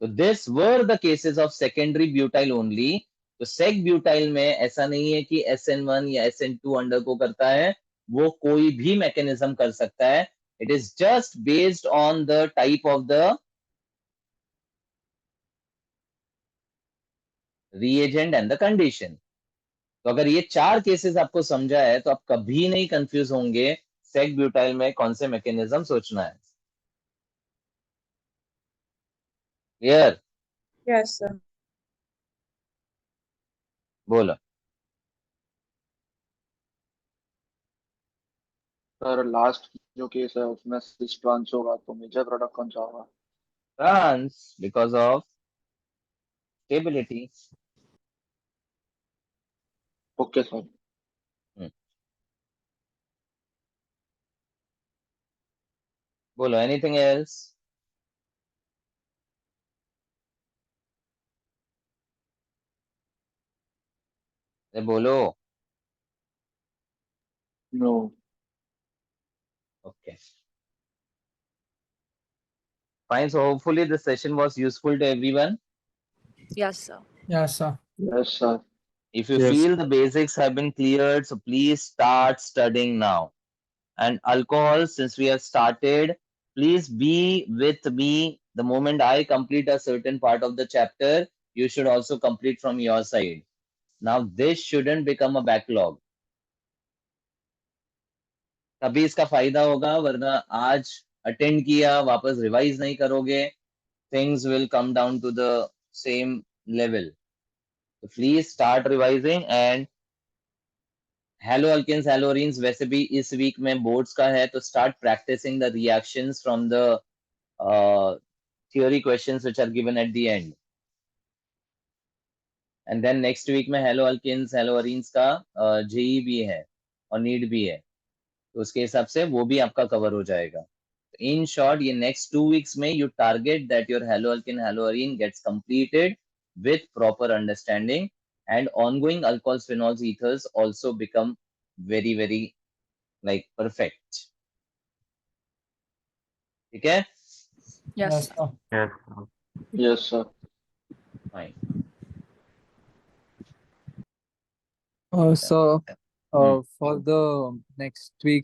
तो this were the cases of secondary butyl only. तो सेक ब्यूटाइल में ऐसा नहीं है कि SN1 या SN2 अंडर को करता है, वो कोई भी मैकेनिज्म कर सकता है। It is just based on the type of the reagent and the condition। तो अगर ये चार केसेस आपको समझा है तो आप कभी नहीं कंफ्यूज होंगे सेक ब्यूटाइल में कौन से मैकेनिज्म सोचना है। क्लियर? Yes, sir. बोलो। सर लास्ट जो केस है उसमें सिस ट्रांस होगा तो मेजर प्रोडक्ट कौन सा होगा? Trans, because of stability. Okay sir. बोलो, एनीथिंग एल्स? बोलो। No. Okay, fine. So hopefully this session was useful to everyone. Yes, sir. Yes, sir. Yes sir. If you Yes. feel the basics have been cleared, so please start studying now. And alcohol, since we have started, please be with me. The moment I complete a certain part of the chapter, you should also complete from your side. Now this shouldn't become a backlog. तभी इसका फायदा होगा, वरना आज attend किया वापस revise नहीं करोगे, things will come down to the same level. So please start revising. And haloalkanes haloarenes वैसे भी इस वीक में बोर्ड्स का है, तो start practicing the reactions from the theory questions which are given at the end. And then next week में hello alkanes हेलोरीन्स का JEE भी है और नीट भी है, तो उसके हिसाब से वो भी आपका कवर हो जाएगा। In short, ये next 2 weeks में you target that your haloalkane haloarine gets completed with proper understanding, and ongoing alcohols, phenols, ethers also become very, very like perfect. ठीक है? Yes, Yes, sir. sir. Yes. Yes sir. Fine. So, Hmm. for the next week,